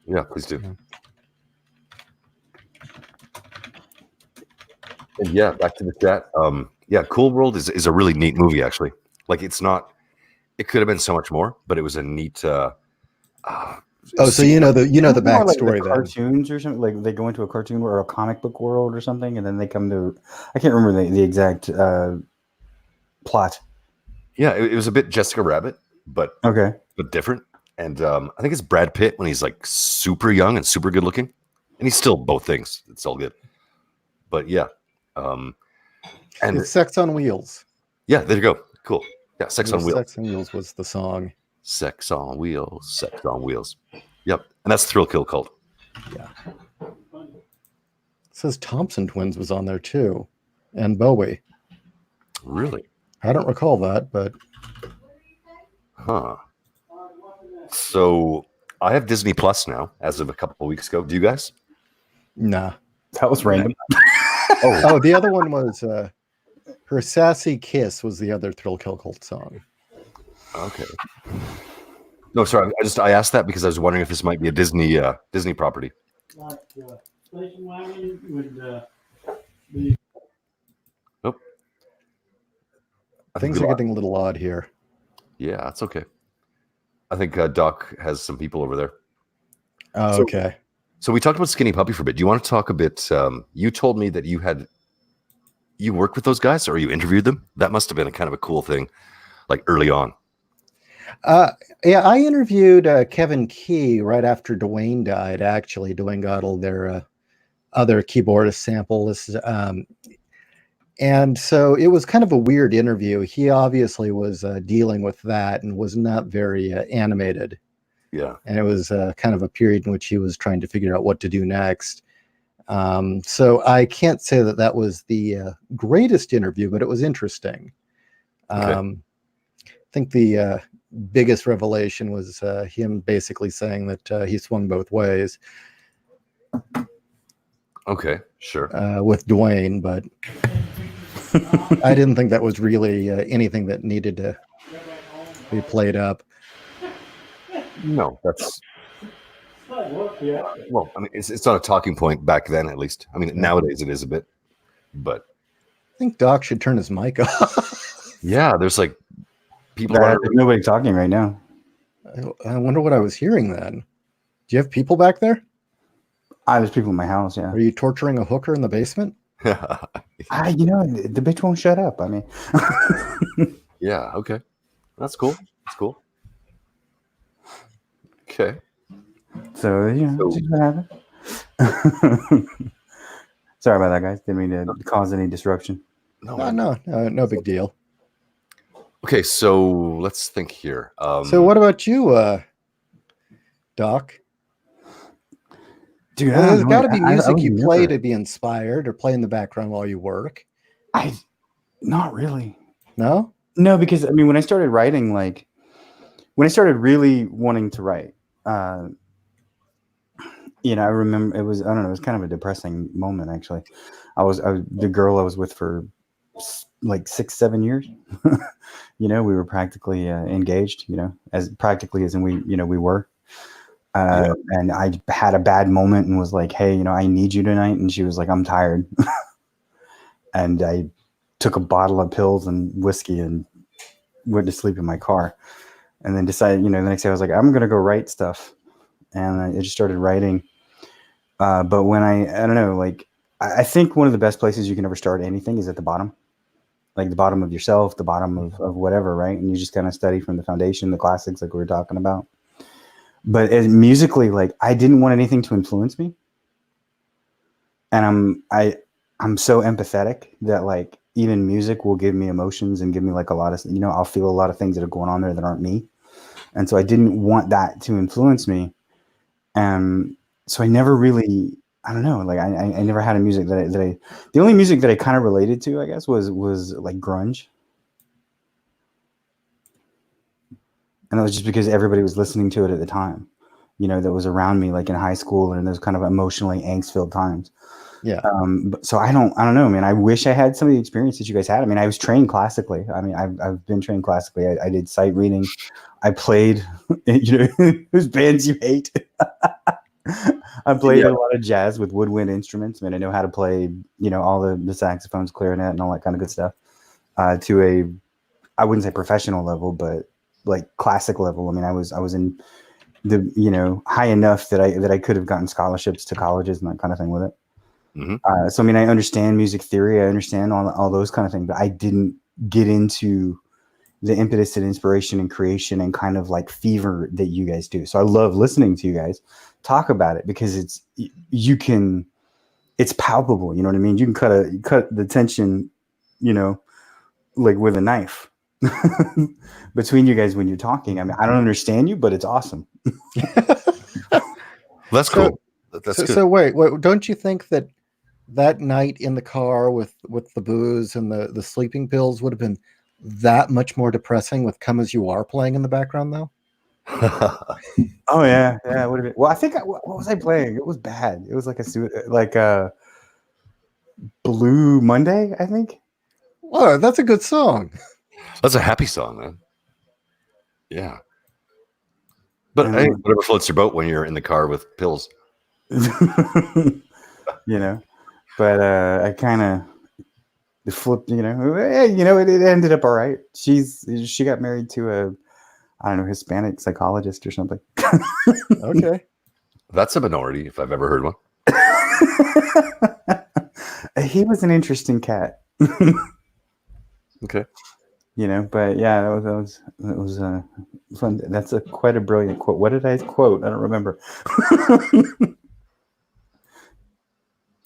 Yeah, please do. And yeah, back to the chat. Yeah, Cool World is a really neat movie, actually. Like, it's not. It could have been so much more, but it was a neat. So you know the More like backstory the then. cartoons or something. Like they go into a cartoon or a comic book world or something, and then they come to. I can't remember the exact plot. Yeah, it was a bit Jessica Rabbit, but different. And I think it's Brad Pitt when he's like super young and super good looking, and he's still both things. It's all good. But yeah, and It's Sex on Wheels. Yeah, there you go. Cool. Yeah, Sex on Wheels. Sex on Wheels was the song. Sex on Wheels. Sex on Wheels. Yep, and that's Thrill Kill Cult. Yeah. It says Thompson Twins was on there too, and Bowie. Really? I don't recall that, but So I have Disney Plus now, as of a couple of weeks ago. Do you guys? nah. That was random. Oh, the other one was Her Sassy Kiss was the other Thrill Kill Cult song. Okay. No, sorry. I asked that because I was wondering if this might be a Disney property. Station wagon would Nope. Things are getting a little odd here. Yeah, that's okay. I think Doc has some people over there. Oh, So- okay. So we talked about Skinny Puppy for a bit. Do you want to talk a bit? You told me that you worked with those guys, or you interviewed them. That must have been a kind of a cool thing, like early on. Yeah, I interviewed Kevin Key right after Dwayne died. Actually, Dwayne got all their other keyboardist samples, and so it was kind of a weird interview. He obviously was dealing with that and was not very animated. Yeah. And it was kind of a period in which he was trying to figure out what to do next. So I can't say that that was the greatest interview, but it was interesting. Okay. I think the biggest revelation was him basically saying that he swung both ways Okay. Sure. with Dwayne, but I didn't think that was really anything that needed to be played up. No, that's well. I mean, it's not a talking point back then, at least. I mean, nowadays it is a bit, but I think Doc should turn his mic off. yeah, there's like people. There's nobody talking right now. I wonder what I was hearing then. Do you have people back there? There's people in my house. Yeah. Are you torturing a hooker in the basement? The bitch won't shut up. I mean. Yeah. Okay. That's cool. That's cool. Okay. So just what happened. Sorry about that, guys. Didn't mean to cause any disruption. No big deal. Okay, so let's think here. So what about you, Doc? Dude, Well, there's got to be music you play never- to be inspired or play in the background while you work. Not really. No? No, because I mean, when I started writing, when I started really wanting to write, I remember it was, I don't know, it was kind of a depressing moment, actually. I was the girl I was with for like 6-7 years. We were practically engaged, as practically as in we were. And I had a bad moment and was like, hey, I need you tonight. And she was like, I'm tired. And I took a bottle of pills and whiskey and went to sleep in my car. And then decided, the next day I was like, I'm going to go write stuff. And I just started writing. But when I don't know, I think one of the best places you can ever start anything is at the bottom. like the bottom of yourself, the bottom of whatever, right? And you just kind of study from the foundation, the classics, like we were talking about. But musically, like I didn't want anything to influence me, and I'm so empathetic that like even music will give me emotions and give me like a lot of, you know, I'll feel a lot of things that are going on there that aren't me, and so I didn't want that to influence me, and so I never really, I don't know, like I never had a music that I the only music that I kind of related to, I guess, was like grunge. And that was just because everybody was listening to it at the time, you know, that was around me, like in high school and in those kind of emotionally angst-filled times. Yeah. But so I don't know, man. I wish I had some of the experience that you guys had. I mean, I was trained classically. I mean, I've been trained classically. I did sight reading. I played, you know, whose bands you hate. I played a lot of jazz with woodwind instruments. I mean, I know how to play, you know, all the saxophones, clarinet, and all that kind of good stuff. To a, I wouldn't say professional level, but like classic level. I mean, I was in the, you know, high enough that I could have gotten scholarships to colleges and that kind of thing with it. Mm-hmm. So I mean, I understand music theory, I understand all those kind of things, but I didn't get into the impetus and inspiration and creation and kind of like fever that you guys do. So I love listening to you guys talk about it because it's palpable. You know what I mean? You can cut the tension, you know, like with a knife. Between you guys when you're talking. I mean, I don't understand you, but it's awesome. That's cool. That's good. So wait, don't you think that night in the car with the booze and the sleeping pills would have been that much more depressing with "Come As You Are" playing in the background, though? Oh yeah, it would have been. Well, I think what was I playing? It was bad. It was like a Blue Monday, I think. Oh, that's a good song. That's a happy song, man. Yeah. But hey, whatever floats your boat when you're in the car with pills. You know, but I kind of flipped, you know, it ended up all right. She got married to a, I don't know, Hispanic psychologist or something. Okay. That's a minority if I've ever heard one. He was an interesting cat. Okay. You know, but yeah, that was fun. That's quite a brilliant quote. What did I quote? I don't remember.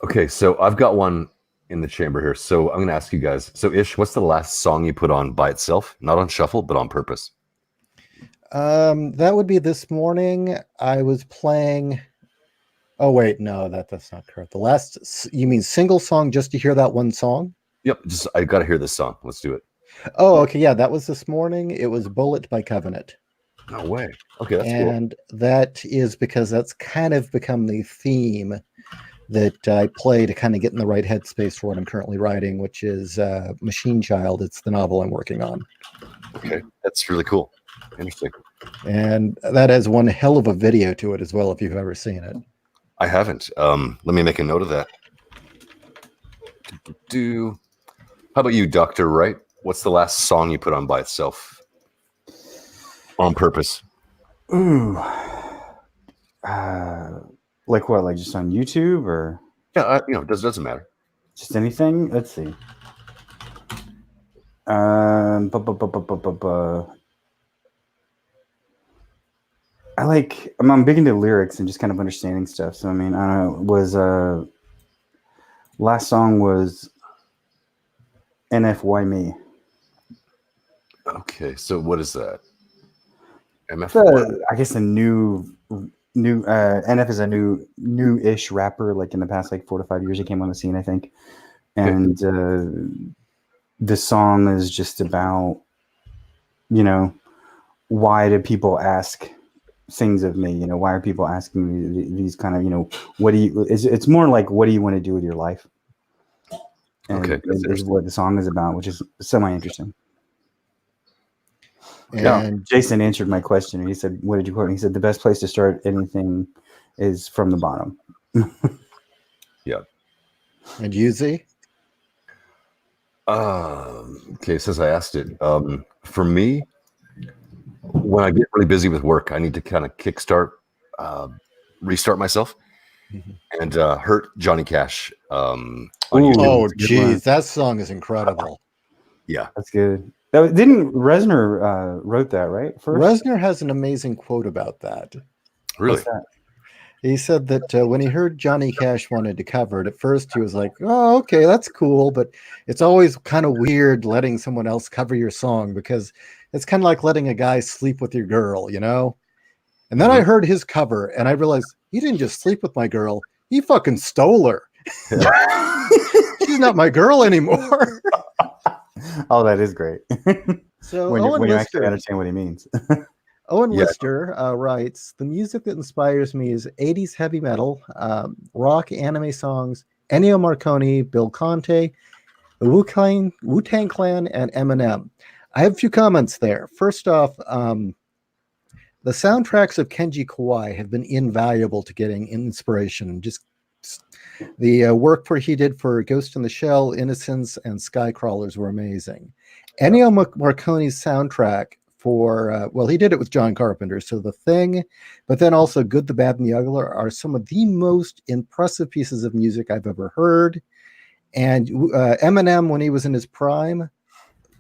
Okay, so I've got one in the chamber here. So I'm going to ask you guys. So Ish, what's the last song you put on by itself? Not on shuffle, but on purpose? That would be this morning. I was playing. Oh wait, no, that's not correct. The last, you mean single song just to hear that one song? Yep. I got to hear this song. Let's do it. Oh, okay, yeah, that was this morning. It was "Bullet" by Covenant. No way. Okay, that's and that is because that's kind of become the theme that I play to kind of get in the right headspace for what I'm currently writing, which is Machine Child. It's the novel I'm working on. Okay, that's really cool. Interesting. And that has one hell of a video to it as well, if you've ever seen it. I haven't. Let me make a note of that. How about you, Dr. Wright? What's the last song you put on by itself? On purpose? Ooh. Like what? Like just on YouTube or? Yeah, it doesn't matter. Just anything? Let's see. I'm big into lyrics and just kind of understanding stuff. So I mean, I don't know, last song was NF Why Me. Okay, so what is that? MF? I guess a new NF is a new-ish rapper. Like in the past, like 4 to 5 years, he came on the scene, I think. And the song is just about, why do people ask things of me? Why are people asking me these kind of, what do you? It's more like, what do you want to do with your life? And is what the song is about, which is semi-interesting. And Jason answered my question. He said, "What did you quote?" He said, "The best place to start anything is from the bottom." Yeah. And Yuzi? Okay, since I asked it, for me, when I get really busy with work, I need to kind of kickstart, restart myself, and Hurt Johnny Cash. On YouTube. Oh, geez, that song is incredible. Yeah. That's good. Didn't Reznor wrote that, right? First? Reznor has an amazing quote about that. Really? What's that? He said that when he heard Johnny Cash wanted to cover it, at first he was like, "Oh, okay, that's cool," but it's always kind of weird letting someone else cover your song because it's kind of like letting a guy sleep with your girl, you know? And then I heard his cover and I realized he didn't just sleep with my girl, he fucking stole her. She's not my girl anymore. Oh, that is great. So when Owen you actually Lister, understand what he means. Owen Yeah. Lister writes, the music that inspires me is 80s heavy metal, rock, anime songs, Ennio Morricone, Bill Conte, the Wu-Tang Clan, and Eminem. I have a few comments there. First off, the soundtracks of Kenji Kawai have been invaluable to getting inspiration. Just the work for he did for Ghost in the Shell, Innocence, and Skycrawlers were amazing. Ennio Morricone's soundtrack for well, he did it with John Carpenter, so The Thing, but then also Good, the Bad, and the Ugly are some of the most impressive pieces of music I've ever heard. And Eminem, when he was in his prime,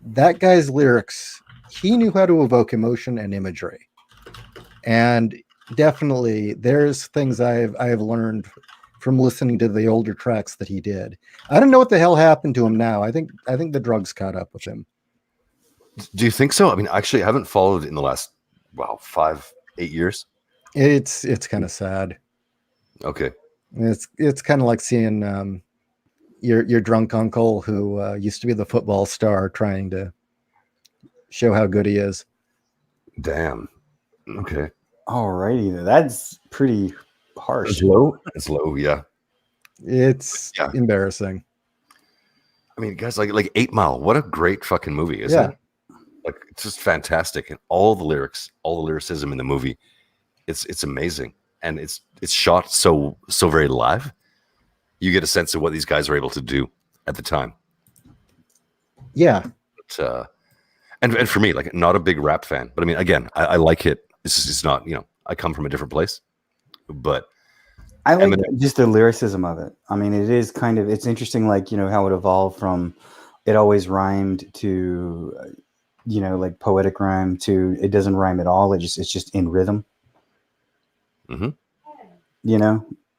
that guy's lyrics, he knew how to evoke emotion and imagery. And definitely, there's things I've learned from listening to the older tracks that he did. I don't know what the hell happened to him now. I think the drugs caught up with him. Do you think so? I mean, actually, I haven't followed in the last 5-8 years. It's kind of sad. Okay. It's kind of like seeing your drunk uncle who used to be the football star trying to show how good he is. Damn. Okay. Alrighty, that's pretty harsh. It's low. It's low. Yeah. It's Yeah. embarrassing. I mean, guys, like 8 Mile. What a great fucking movie, isn't it? Like, it's just fantastic, and all the lyrics, all the lyricism in the movie, it's amazing, and it's shot so very live. You get a sense of what these guys were able to do at the time. Yeah. But, and for me, like, not a big rap fan, but I mean, again, I like it. It's not, I come from a different place, but I like just the lyricism of it. I mean, it is kind of, it's interesting, like, how it evolved from it always rhymed to, like poetic rhyme to it doesn't rhyme at all. It's just in rhythm. Mm-hmm.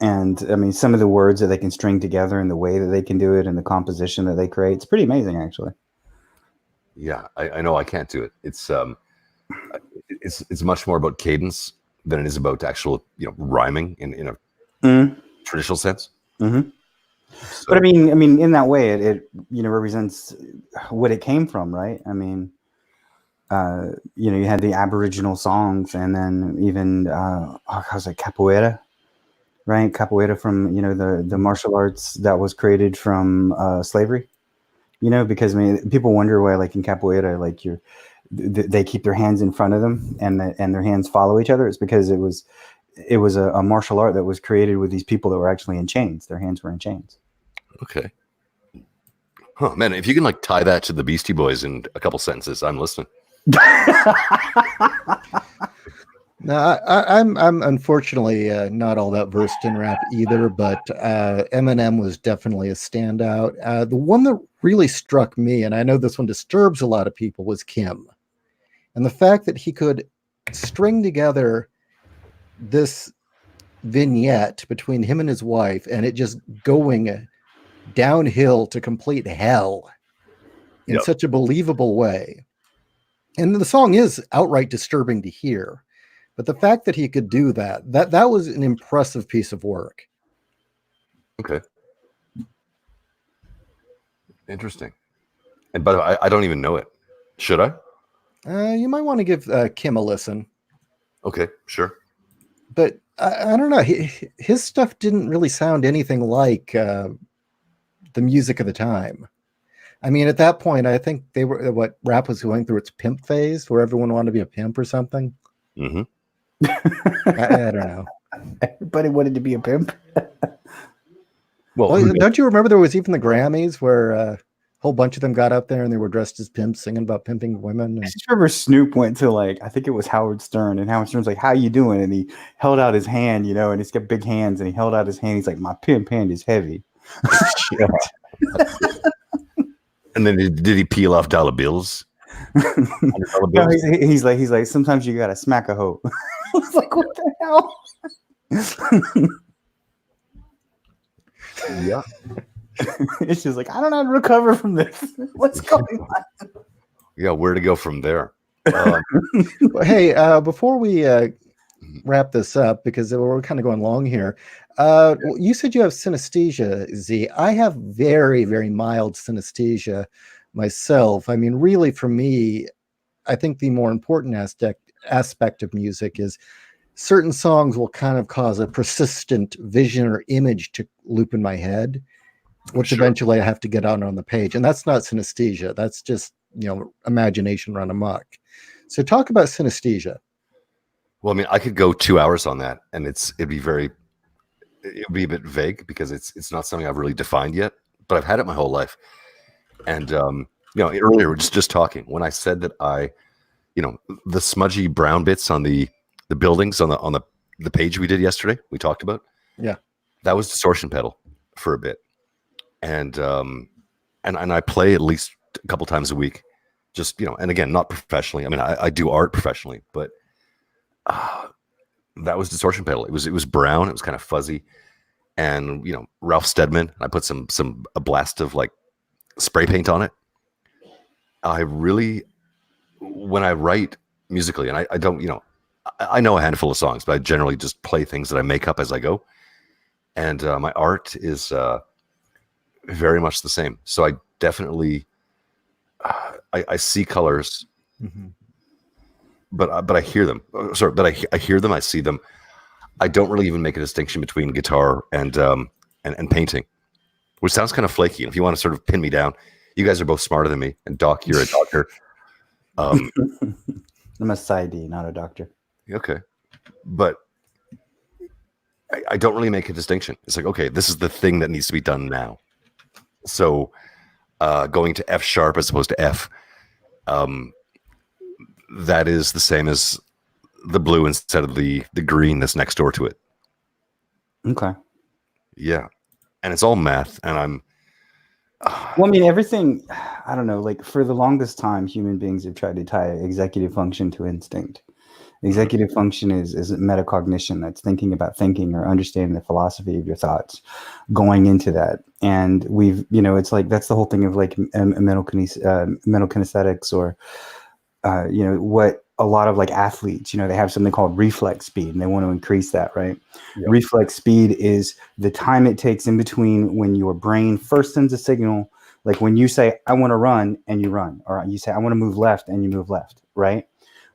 And I mean, some of the words that they can string together and the way that they can do it and the composition that they create, it's pretty amazing, actually. Yeah, I know I can't do it. It's much more about cadence than it is about actual, rhyming in a traditional sense. Mm-hmm. So, but I mean, in that way, it represents what it came from, right? I mean, you had the Aboriginal songs, and then even how's it, capoeira, right? Capoeira from the martial arts that was created from slavery. Because I mean, people wonder why, like in capoeira, like they keep their hands in front of them and their hands follow each other. It's because it was a martial art that was created with these people that were actually in chains. Their hands were in chains. Okay. Huh, man, if you can like tie that to the Beastie Boys in a couple sentences, I'm listening. No, I'm unfortunately not all that versed in rap either, but Eminem was definitely a standout. The one that really struck me, and I know this one disturbs a lot of people, was Kim. And the fact that he could string together this vignette between him and his wife, and it just going downhill to complete hell in such a believable way. And the song is outright disturbing to hear. But the fact that he could do that was an impressive piece of work. Okay. Interesting. And by the way, I don't even know it. Should I? You might want to give Kim a listen. Okay, sure. But I don't know. His stuff didn't really sound anything like the music of the time. I mean, at that point, I think rap was going through its pimp phase where everyone wanted to be a pimp or something. Mm-hmm. I don't know. Everybody wanted to be a pimp. Well, don't you remember there was even the Grammys where a whole bunch of them got up there and they were dressed as pimps singing about pimping women? I just remember Snoop went to I think it was Howard Stern, and Howard Stern's like, "How you doing?" And he held out his hand, and he's got big hands, and he held out his hand. He's like, "My pimp hand is heavy." And then did he peel off dollar bills? $100 No, bills? he's like, sometimes you gotta smack a hoe. I was like, what the hell? Yeah. It's just like, I don't know how to recover from this. What's going on? Yeah, where to go from there? Well, hey, before we wrap this up, because we're kind of going long here, you said you have synesthesia, Z. I have very, very mild synesthesia myself. I mean, really, for me, I think the more important aspect of music is certain songs will kind of cause a persistent vision or image to loop in my head, which Sure. eventually I have to get out on the page. And that's not synesthesia. That's just, imagination run amok. So talk about synesthesia. Well, I mean, I could go 2 hours on that, and it'd be a bit vague because it's not something I've really defined yet. But I've had it my whole life. And earlier we're just talking when I said that the smudgy brown bits on the buildings on the page we did yesterday, we talked about. Yeah. That was distortion pedal for a bit. And I play at least a couple times a week, just and again, not professionally. I mean, I do art professionally, but that was distortion pedal. It was brown. It was kind of fuzzy, and Ralph Steadman. I put a blast of like spray paint on it. I really, when I write musically, and I don't, I know a handful of songs, but I generally just play things that I make up as I go, and my art is very much the same. So I definitely, I see colors. Mm-hmm. But I hear them. Sorry, but I hear them. I see them. I don't really even make a distinction between guitar and painting, which sounds kind of flaky. And if you want to sort of pin me down, you guys are both smarter than me. And Doc, you're a doctor. I'm a PsyD, not a doctor. Okay, but I don't really make a distinction. It's like, okay, this is the thing that needs to be done now. So going to F sharp as opposed to F. That is the same as the blue instead of the green that's next door to it. Okay. Yeah. And it's all math. And I'm... Well, I mean, everything, I don't know, like for the longest time, human beings have tried to tie executive function to instinct. Executive function is metacognition. That's thinking about thinking or understanding the philosophy of your thoughts going into that. And we've, it's like, that's the whole thing of like mental kinesthetics or, what a lot of like athletes, they have something called reflex speed and they want to increase that, right? Yep. Reflex speed is the time it takes in between when your brain first sends a signal, like when you say, I want to run and you run, or you say, I want to move left and you move left, right?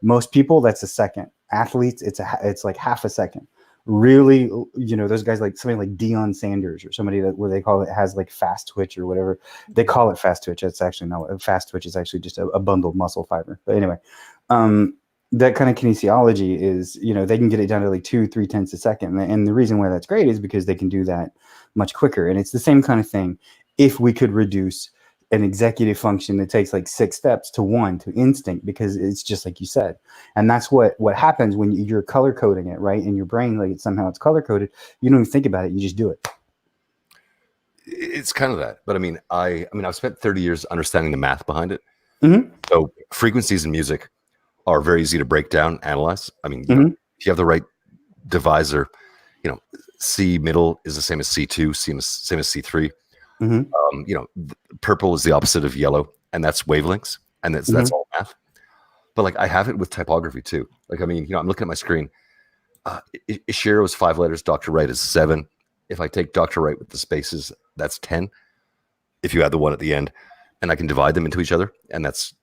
Most people, that's a second. Athletes, it's like half a second. Really, those guys like somebody like Deion Sanders or somebody where they call it has like fast twitch or whatever. They call it fast twitch. It's actually not fast twitch. Is actually just a bundled muscle fiber. But anyway, that kind of kinesiology is, they can get it down to like 2-3 tenths a second. And the reason why that's great is because they can do that much quicker. And it's the same kind of thing. If we could reduce an executive function that takes like 6 steps to 1 to instinct, because it's just like you said. And that's what happens when you're color coding it, right? In your brain, like somehow it's color coded. You don't even think about it. You just do it. It's kind of that. But I mean, I've spent 30 years understanding the math behind it. Mm-hmm. So frequencies in music are very easy to break down, analyze. I mean, if you have the right divisor, C middle is the same as C2, same as C3. Mm-hmm. Purple is the opposite of yellow, and that's wavelengths, and that's all math. But like I have it with typography too. Like, I mean, I'm looking at my screen. J.Ishiro is 5 letters. Dr. Wright is 7. If I take Dr. Wright with the spaces, that's 10. If you add the 1 at the end, and I can divide them into each other, and that's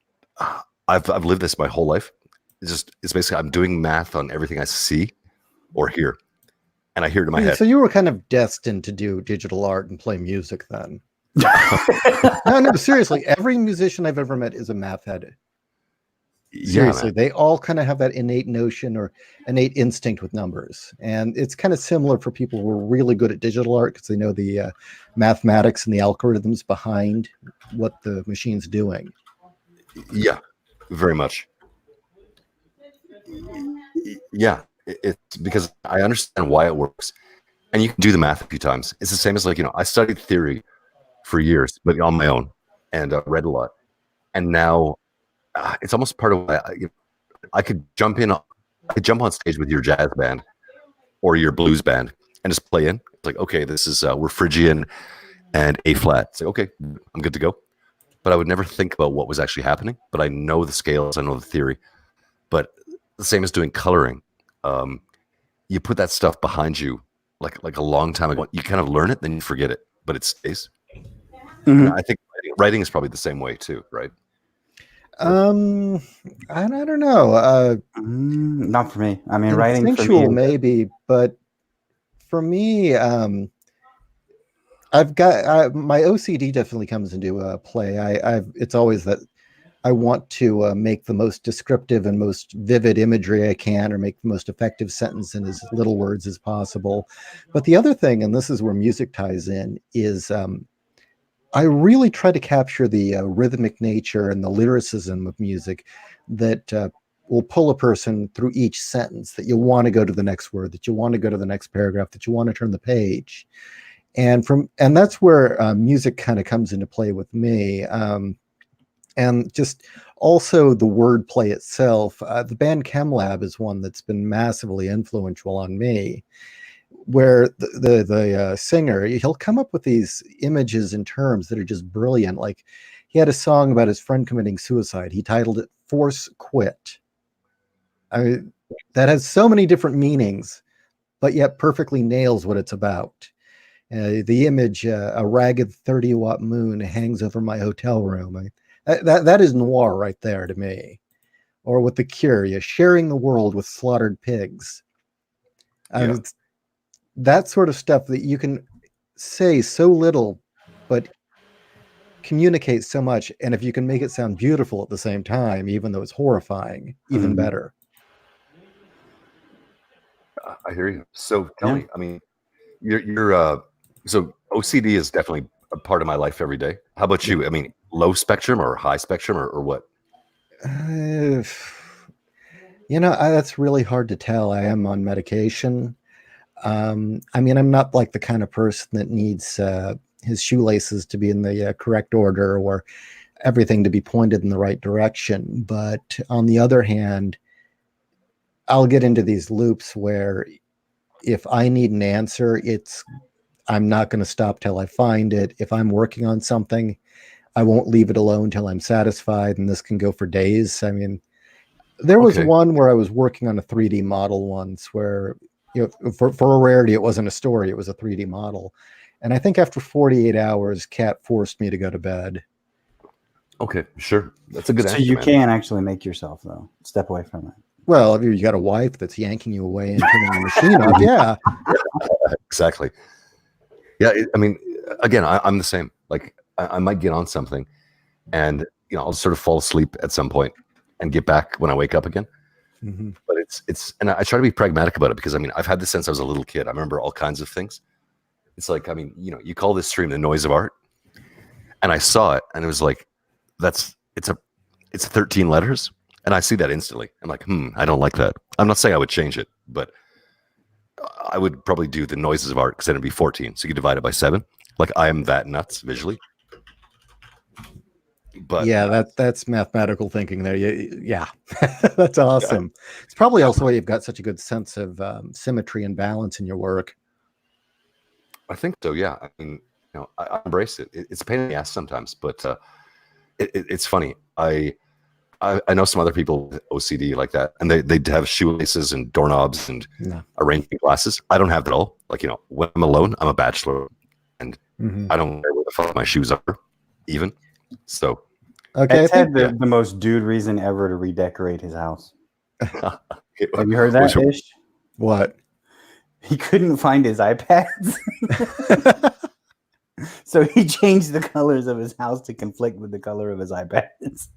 I've lived this my whole life. It's basically I'm doing math on everything I see or hear. And I hear it in my head. So you were kind of destined to do digital art and play music then. No, seriously. Every musician I've ever met is a math head. Seriously, they all kind of have that innate notion or innate instinct with numbers. And it's kind of similar for people who are really good at digital art because they know the mathematics and the algorithms behind what the machine's doing. Yeah, very much. Yeah. It's because I understand why it works, and you can do the math a few times. It's the same as like I studied theory for years, but on my own, and read a lot. And now it's almost part of I could jump on stage with your jazz band or your blues band and just play in. It's like, okay, this is we're Phrygian and A flat. It's like, okay, I'm good to go. But I would never think about what was actually happening. But I know the scales, I know the theory. But the same as doing coloring, you put that stuff behind you like a long time ago. You kind of learn it, then you forget it, but it stays. And I think writing is probably the same way too, right? I don't know. Not for me. I mean, writing for Instinctual me, maybe, but for me, I've got my OCD definitely comes into play. It's always that I want to make the most descriptive and most vivid imagery I can, or make the most effective sentence in as little words as possible. But the other thing, and this is where music ties in, is I really try to capture the rhythmic nature and the lyricism of music that will pull a person through each sentence, that you want to go to the next word, that you want to go to the next paragraph, that you want to turn the page. And that's where music kind of comes into play with me. And just also the wordplay itself. The band ChemLab is one that's been massively influential on me, where the singer, he'll come up with these images and terms that are just brilliant. Like, he had a song about his friend committing suicide. He titled it "Force Quit." I mean, that has so many different meanings, but yet perfectly nails what it's about. The image, a ragged 30-watt moon hangs over my hotel room. That is noir right there to me. Or with The Cure, sharing the world with slaughtered pigs. It's that sort of stuff that you can say so little, but communicate so much. And if you can make it sound beautiful at the same time, even though it's horrifying, even better. I hear you. So tell me, I mean, you're so OCD is definitely a part of my life every day. How about you? I mean, low spectrum or high spectrum or what? That's really hard to tell. I am on medication. I mean, I'm not like the kind of person that needs his shoelaces to be in the correct order, or everything to be pointed in the right direction. But on the other hand, I'll get into these loops where if I need an answer, I'm not going to stop till I find it. If I'm working on something, I won't leave it alone till I'm satisfied, and this can go for days. I mean, there was one where I was working on a 3D model once where, for a rarity, it wasn't a story, it was a 3D model. And I think after 48 hours, Kat forced me to go to bed. Okay, sure. That's a good answer. So you can actually make yourself, though, step away from it. Well, if you got a wife that's yanking you away and turning the machine off, yeah. Exactly. Yeah, I mean, again, I'm the same. Like, I might get on something, and I'll sort of fall asleep at some point and get back when I wake up again. Mm-hmm. But it's, and I try to be pragmatic about it, because I mean, I've had this since I was a little kid. I remember all kinds of things. It's like, I mean, you call this stream the noise of art, and I saw it, and it was like, it's 13 letters, and I see that instantly. I'm like, I don't like that. I'm not saying I would change it, but I would probably do the noises of art, because then it'd be 14. So you divide it by 7. Like, I am that nuts visually. But yeah, that's mathematical thinking there. Yeah, that's awesome. Yeah. It's probably also why you've got such a good sense of symmetry and balance in your work. I think so. Yeah, I mean, I embrace it. It's a pain in the ass sometimes, but it's funny. I know some other people with OCD like that, and they have shoelaces and doorknobs and arranging glasses. I don't have that at all. Like, when I'm alone, I'm a bachelor, and I don't know where the fuck my shoes are, even. So, okay, Ed's had the most dude reason ever to redecorate his house. Have you heard that, Ish? What? He couldn't find his iPads. So he changed the colors of his house to conflict with the color of his iPads.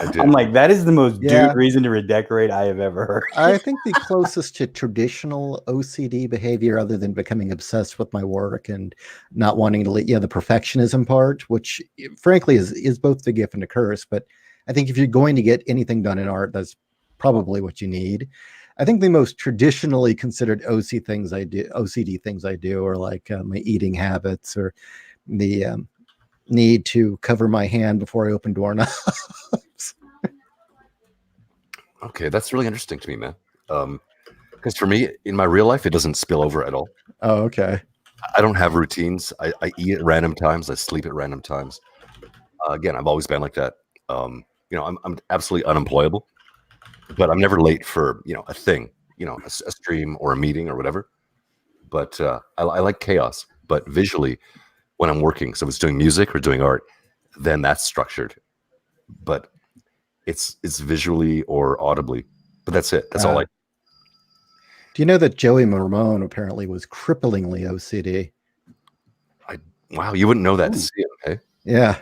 I'm like, that is the most dude reason to redecorate I have ever heard. I think the closest to traditional OCD behavior, other than becoming obsessed with my work and not wanting to the perfectionism part, which frankly is both the gift and a curse. But I think if you're going to get anything done in art, that's probably what you need. I think the most traditionally considered OCD things I do are like my eating habits, or the need to cover my hand before I open doorknobs. Okay, that's really interesting to me, man. Because for me, in my real life, it doesn't spill over at all. Oh, okay. I don't have routines. I eat at random times. I sleep at random times. Again, I've always been like that. I'm absolutely unemployable, but I'm never late for a thing, a stream or a meeting or whatever. But I like chaos. But visually, when I'm working, so if it's doing music or doing art, then that's structured. But it's visually or audibly. But that's it. That's all I. Do you know that Joey Ramone apparently was cripplingly OCD? Wow, you wouldn't know that to Ooh. see him, okay? Yeah.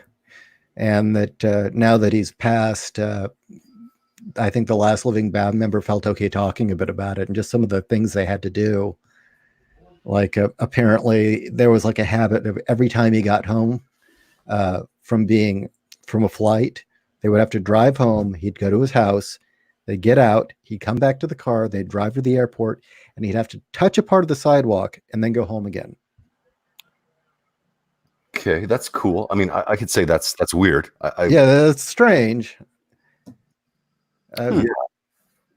And that now that he's passed, I think the last living band member felt okay talking a bit about it and just some of the things they had to do. Like apparently there was like a habit of every time he got home from a flight, they would have to drive home. He'd go to his house, they'd get out, he'd come back to the car, they'd drive to the airport, and he'd have to touch a part of the sidewalk and then go home again. Okay, that's cool. I mean, I could say that's weird. Yeah, that's strange. Yeah.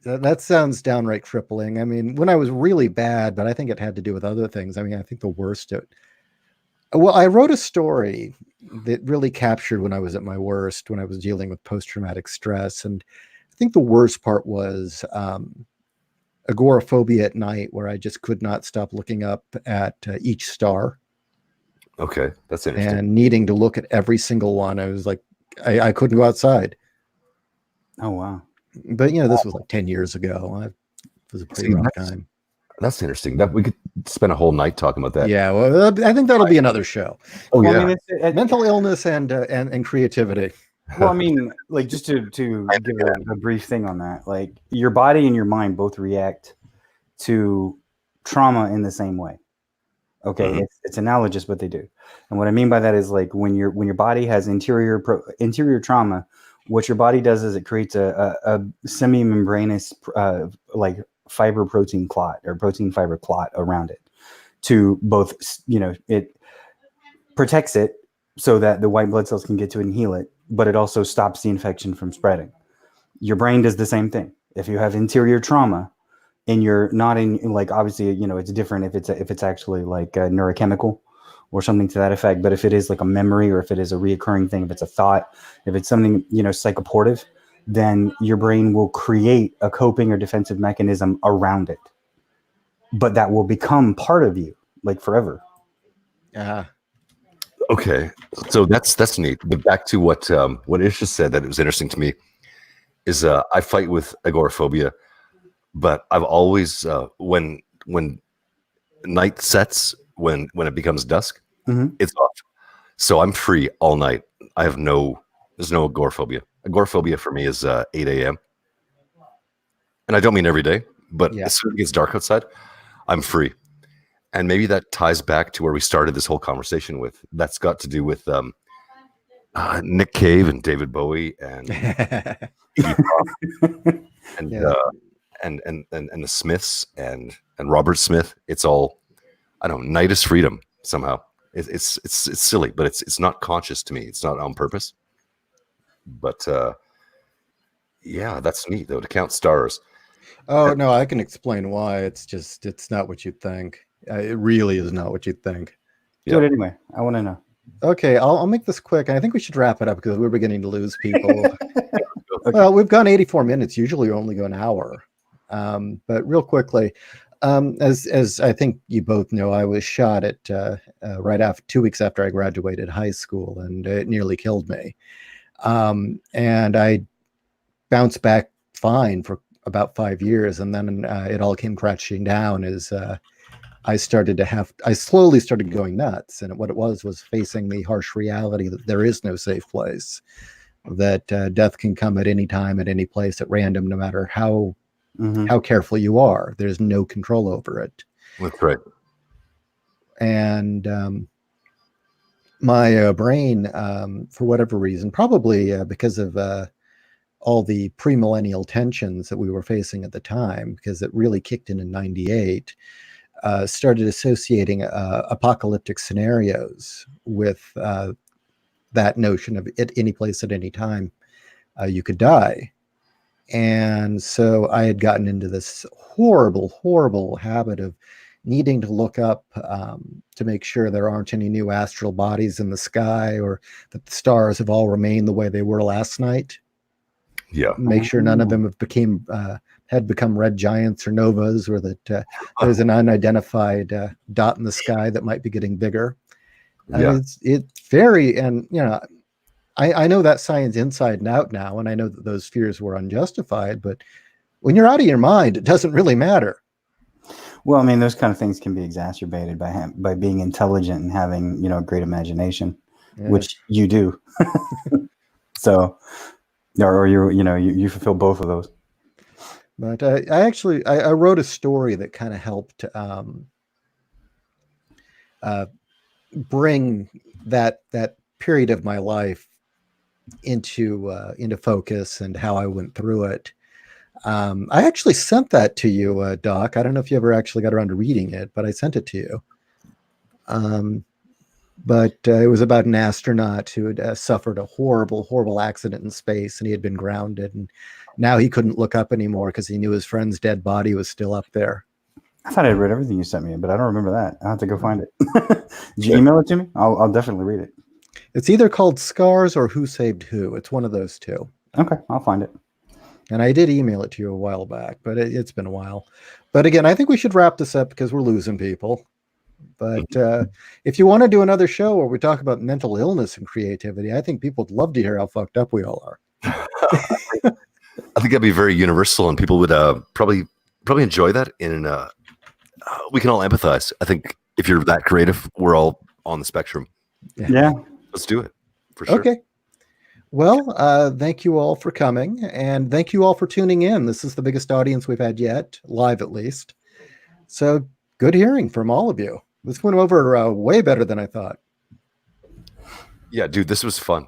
That sounds downright crippling. I mean, when I was really bad, but I think it had to do with other things. I mean, I think the worst. Well, I wrote a story that really captured when I was at my worst, when I was dealing with post-traumatic stress. And I think the worst part was agoraphobia at night, where I just could not stop looking up at each star. Okay, that's interesting. And needing to look at every single one. I was like, I couldn't go outside. Oh, wow. But, this was like 10 years ago. It was a pretty rough time. That's interesting. That we could spend a whole night talking about that. Yeah, well, I think that'll be another show. Oh, Well, yeah. I mean, it's Mental illness and creativity. well, I mean, like just to give a brief thing on that, like your body and your mind both react to trauma in the same way. Okay, Mhm. it's analogous, but they do. And what I mean by that is like when your body has interior trauma, what your body does is it creates a semi-membranous like fiber protein clot or protein fiber clot around it to both, it protects it so that the white blood cells can get to it and heal it, but it also stops the infection from spreading. Your brain does the same thing. If you have interior trauma and you're not in, like, obviously, it's different if it's actually like neurochemical or something to that effect. But if it is like a memory, or if it is a reoccurring thing, if it's a thought, if it's something, psychoportive, then your brain will create a coping or defensive mechanism around it. But that will become part of you, like forever. Yeah. Okay, so that's neat. But back to what Ish just said, that it was interesting to me, is I fight with agoraphobia, but I've always when night sets, when it becomes dusk, Mhm. it's off. So I'm free all night. There's no agoraphobia. Agoraphobia for me is 8 a.m. And I don't mean every day, but Yeah. as soon as it gets dark outside, I'm free. And maybe that ties back to where we started this whole conversation with. That's got to do with Nick Cave and David Bowie and and, Yeah. and the Smiths and Robert Smith. It's all, I don't know, night is freedom somehow. It's silly, but it's not conscious to me. It's not on purpose. But yeah, that's neat though, to count stars. Oh, no, I can explain why. It's not what you'd think. It really is not what you'd think. Do it anyway. I want to know. Okay, I'll make this quick. And I think we should wrap it up because we're beginning to lose people. Okay. Well, we've gone 84 minutes. Usually we only go an hour. But real quickly, as I think you both know, I was shot at right after 2 weeks after I graduated high school, and it nearly killed me. And I bounced back fine for about 5 years, and then it all came crashing down as I slowly started going nuts. And what it was facing the harsh reality that there is no safe place, that death can come at any time, at any place, at random, no matter how careful you are. There's no control over it. That's right. And my brain, for whatever reason, probably because of all the premillennial tensions that we were facing at the time, because it really kicked in 98, started associating apocalyptic scenarios with that notion of at any place at any time you could die. And so I had gotten into this horrible habit of needing to look up to make sure there aren't any new astral bodies in the sky, or that the stars have all remained the way they were last night. Yeah. Make sure none of them had become red giants or novas, or that there's an unidentified dot in the sky that might be getting bigger. Yeah. It's very, and I know that science inside and out now, and I know that those fears were unjustified, but when you're out of your mind, it doesn't really matter. Well, I mean, those kind of things can be exacerbated by being intelligent and having, a great imagination, which you do. So, or you fulfill both of those. But I wrote a story that kind of helped bring that period of my life into focus, and how I went through it. I actually sent that to you, Doc. I don't know if you ever actually got around to reading it, but I sent it to you. But it was about an astronaut who had suffered a horrible accident in space, and he had been grounded, and now he couldn't look up anymore because he knew his friend's dead body was still up there. I thought I'd read everything you sent me, but I don't remember that. I'll have to go find it. Did you email it to me? I'll definitely read it. It's either called Scars or Who Saved Who. It's one of those two. Okay, I'll find it. And I did email it to you a while back, but it's been a while. But again, I think we should wrap this up because we're losing people. But if you want to do another show where we talk about mental illness and creativity, I think people would love to hear how fucked up we all are. I think that'd be very universal, and people would probably enjoy that. We can all empathize. I think if you're that creative, we're all on the spectrum. Yeah. Let's do it for sure. Okay. Well, thank you all for coming, and thank you all for tuning in. This is the biggest audience we've had yet, live at least. So good hearing from all of you. This went over way better than I thought. Yeah, dude, this was fun.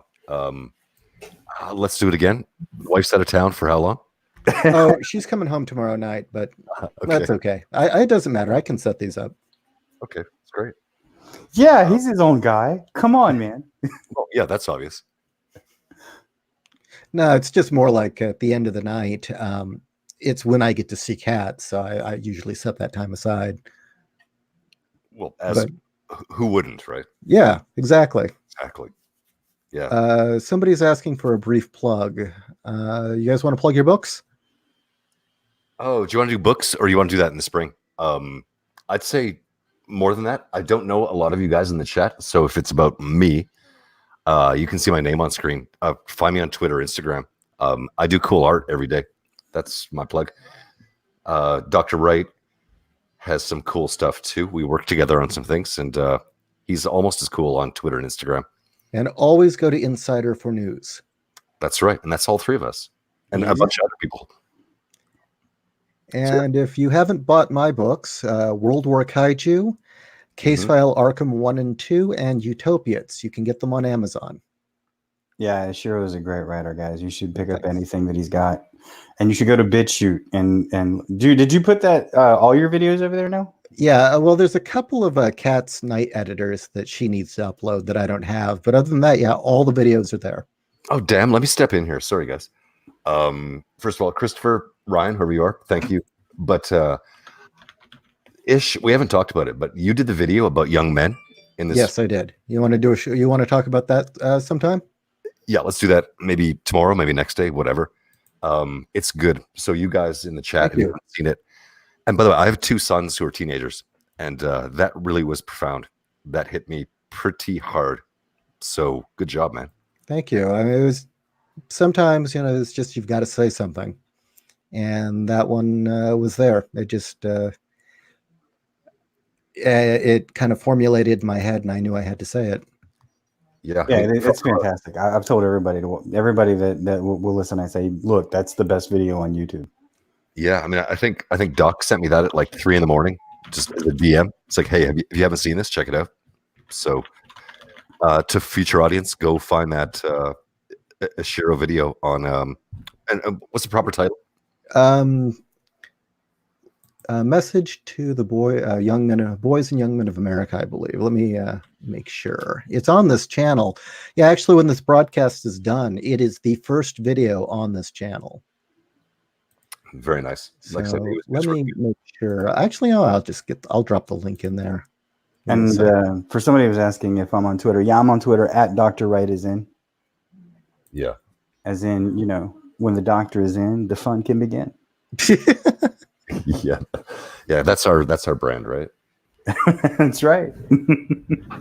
Let's do it again. Wife's out of town for how long? Oh, she's coming home tomorrow night, but that's okay. It doesn't matter. I can set these up. Okay, that's great. Yeah, he's his own guy. Come on, man. Well, yeah, that's obvious. No, it's just more like at the end of the night. It's when I get to see cats, so I usually set that time aside. Well, who wouldn't, right? Yeah, exactly. Exactly. Yeah. Somebody's asking for a brief plug. You guys want to plug your books? Oh, do you want to do books, or do you want to do that in the spring? I'd say more than that. I don't know a lot of you guys in the chat, so if it's about me, you can see my name on screen. Find me on Twitter, Instagram. I do cool art every day. That's my plug. Dr. Wright has some cool stuff too. We work together on some things, and he's almost as cool on Twitter and Instagram. And always go to Insider for news. That's right, and that's all three of us, and a bunch of other people. And if you haven't bought my books, World War Kaiju, Case File Arkham 1 and 2, and Utopiates, you can get them on Amazon. Yeah, Shiro is a great writer, guys. You should pick up anything that he's got. And you should go to BitChute. And dude, did you put that all your videos over there now? Yeah, well, there's a couple of Kat's night editors that she needs to upload that I don't have. But other than that, yeah, all the videos are there. Oh, damn. Let me step in here. Sorry, guys. First of all, Christopher, Ryan, whoever you are, thank you. But Ish, we haven't talked about it, but you did the video about young men in this. Yes, I did. You want to do a show? You want to talk about that sometime? Yeah, let's do that. Maybe tomorrow, maybe next day, whatever. It's good. So you guys in the chat who haven't seen it. And by the way, I have two sons who are teenagers, and that really was profound. That hit me pretty hard. So good job, man. Thank you. I mean, it was sometimes, it's just you've got to say something. And that one was there. It just it kind of formulated in my head, and I knew I had to say it. Yeah, it's fantastic. I've told everybody that will listen. I say, look, that's the best video on YouTube. Yeah, I mean, I think Doc sent me that at like 3 a.m, just as a DM. It's like, hey, if you haven't seen this, check it out. So, to future audience, go find that Ishiro video on and what's the proper title? message to the boys and young men of America, I believe. Let me make sure. It's on this channel. Yeah, actually, when this broadcast is done, it is the first video on this channel. Very nice. So Like I said, it was let me make sure. Actually, no, I'll drop the link in there. And for somebody who was asking if I'm on Twitter, yeah, I'm on Twitter at Dr. Wright is in. Yeah. As in, when the doctor is in, the fun can begin. Yeah. Yeah, that's our brand, right? That's right.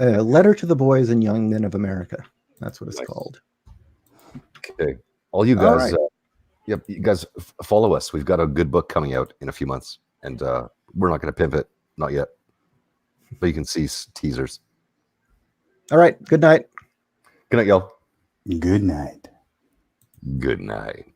Letter to the Boys and Young Men of America. That's what it's called. Okay. All you guys, All right. Yep, you guys follow us. We've got a good book coming out in a few months, and we're not going to pivot, not yet. But you can see teasers. All right. Good night. Good night, y'all. Good night. Good night.